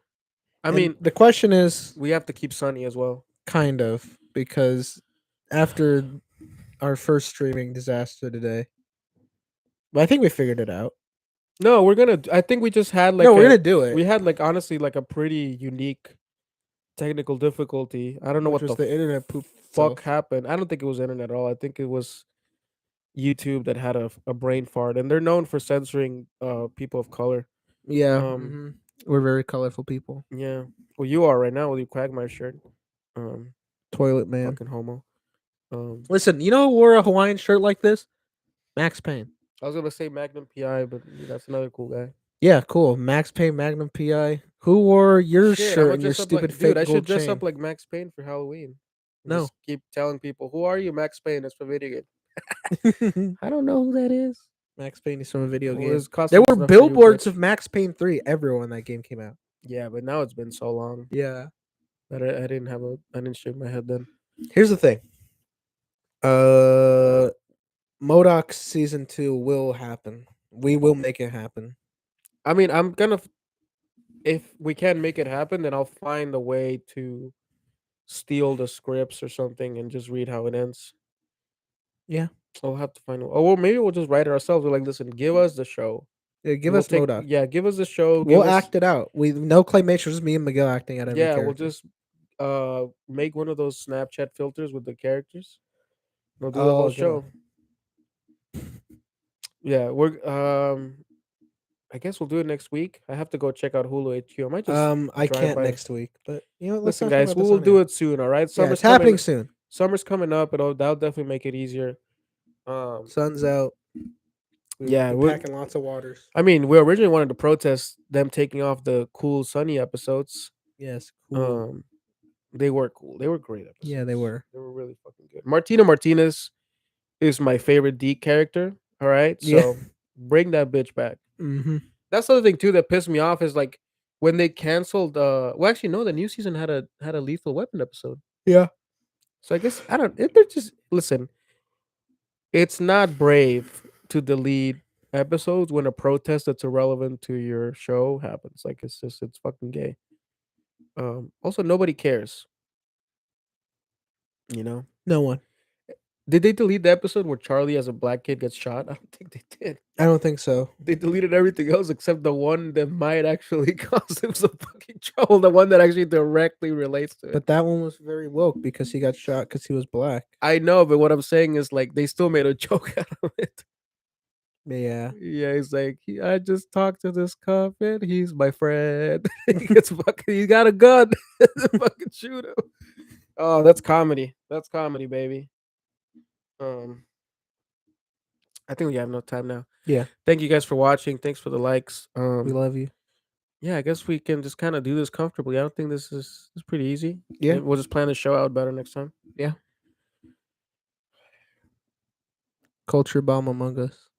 Speaker 1: I
Speaker 2: And
Speaker 1: mean,
Speaker 2: the question is
Speaker 1: we have to keep Sunny as well.
Speaker 2: kind of because after our first streaming disaster today, but I think we figured it out.
Speaker 1: No, we're gonna. I think we just had like
Speaker 2: No, we're gonna do it.
Speaker 1: we had like honestly like a pretty unique technical difficulty. I don't know
Speaker 2: Which
Speaker 1: what
Speaker 2: was
Speaker 1: the
Speaker 2: the internet poop
Speaker 1: fuck
Speaker 2: itself.
Speaker 1: happened. I don't think it was internet at all. I think it was YouTube that had a brain fart, and they're known for censoring people of color.
Speaker 2: Yeah,
Speaker 1: Um,
Speaker 2: we're very colorful people.
Speaker 1: yeah. Well, you are right now with your Quagmire shirt. Um,
Speaker 2: Toilet man.
Speaker 1: fucking homo.
Speaker 2: Listen, you know who wore a Hawaiian shirt like this? Max Payne.
Speaker 1: I was gonna say Magnum PI, but that's another cool guy.
Speaker 2: Yeah, cool. Max Payne, Magnum PI. Who wore your
Speaker 1: Shit, I'm
Speaker 2: shirt
Speaker 1: gonna
Speaker 2: and your
Speaker 1: dress up like
Speaker 2: stupid
Speaker 1: dude. I
Speaker 2: fake
Speaker 1: should
Speaker 2: gold
Speaker 1: dress
Speaker 2: chain?
Speaker 1: up like Max Payne for Halloween. And
Speaker 2: No.
Speaker 1: just keep telling people, "Who are you, Max Payne?" It's for video game.
Speaker 2: Max
Speaker 1: I don't know who that is.
Speaker 2: Payne is from a video
Speaker 1: Well,
Speaker 2: game.
Speaker 1: his
Speaker 2: There
Speaker 1: costume's
Speaker 2: were
Speaker 1: enough for you,
Speaker 2: billboards
Speaker 1: bitch.
Speaker 2: of Max Payne 3 everywhere when that game came out.
Speaker 1: Yeah, but now it's been so long
Speaker 2: Yeah.
Speaker 1: that I didn't shave my head then.
Speaker 2: Here's the thing. Uh MODOK season 2 will happen. We will make it happen.
Speaker 1: I mean, I'm gonna if we can make it happen, then I'll find a way to steal the scripts or something and just read how it ends.
Speaker 2: Yeah.
Speaker 1: I'll have to find. Oh, well, maybe we'll just write it ourselves. We're like, listen, give us the show.
Speaker 2: Give
Speaker 1: We'll
Speaker 2: us
Speaker 1: take
Speaker 2: MODOK.
Speaker 1: yeah, give us the show.
Speaker 2: We'll
Speaker 1: Give us
Speaker 2: act it out. We no claymation, just me and Miguel acting out every
Speaker 1: yeah. We'll
Speaker 2: character.
Speaker 1: just make one of those Snapchat filters with the characters. We'll do the
Speaker 2: Oh,
Speaker 1: whole
Speaker 2: good one.
Speaker 1: show. Yeah, we're I guess we'll do it next week. I have to go check out Hulu HQ. I might just
Speaker 2: I
Speaker 1: drive
Speaker 2: can't
Speaker 1: by.
Speaker 2: next week, but you know, let's
Speaker 1: Listen,
Speaker 2: talk
Speaker 1: guys,
Speaker 2: about
Speaker 1: we
Speaker 2: this
Speaker 1: will
Speaker 2: on
Speaker 1: do
Speaker 2: air.
Speaker 1: it soon. All right,
Speaker 2: Yeah,
Speaker 1: summer's
Speaker 2: it's happening
Speaker 1: coming.
Speaker 2: soon.
Speaker 1: Summer's coming up. That'll definitely make it easier.
Speaker 2: Sun's out.
Speaker 1: Yeah,
Speaker 2: we're
Speaker 1: we
Speaker 2: packing lots of waters.
Speaker 1: I mean, we originally wanted to protest them taking off the cool sunny episodes.
Speaker 2: Yes, cool.
Speaker 1: Um, they were cool. They were great episodes.
Speaker 2: Yeah, they were.
Speaker 1: They were really fucking good. Martina Martinez is my favorite Deke character. All right,
Speaker 2: Yeah.
Speaker 1: so bring that bitch back.
Speaker 2: Mm-hmm.
Speaker 1: That's the other thing too that pissed me off is like when they canceled. Well, actually, no, the new season had a Lethal Weapon episode.
Speaker 2: Yeah.
Speaker 1: So I guess I don't. They're just listen. It's not brave to delete episodes when a protest that's irrelevant to your show happens. Like it's fucking gay. Also, nobody cares. You know.
Speaker 2: No one.
Speaker 1: Did they delete the episode where Charlie as a black kid gets shot? I don't think they did.
Speaker 2: I don't think so.
Speaker 1: They deleted everything else except the one that might actually cause him some fucking trouble. The one that actually directly relates to it.
Speaker 2: But that one was very woke because he got shot because he was black.
Speaker 1: I know, but what I'm saying is like they still made a joke out of it.
Speaker 2: Yeah.
Speaker 1: Yeah, he's like, I just talked to this cop and he's my friend. He gets fucking, he got a gun. Fucking shoot him. Oh, that's comedy. That's comedy, baby. I think we have no time now.
Speaker 2: Yeah.
Speaker 1: Thank you guys for watching. Thanks for the likes.
Speaker 2: We love you.
Speaker 1: Yeah, I guess we can just kind of do this comfortably. I don't think this is pretty easy.
Speaker 2: Yeah.
Speaker 1: We'll just plan the show out better next time.
Speaker 2: Yeah. Culture bomb among us.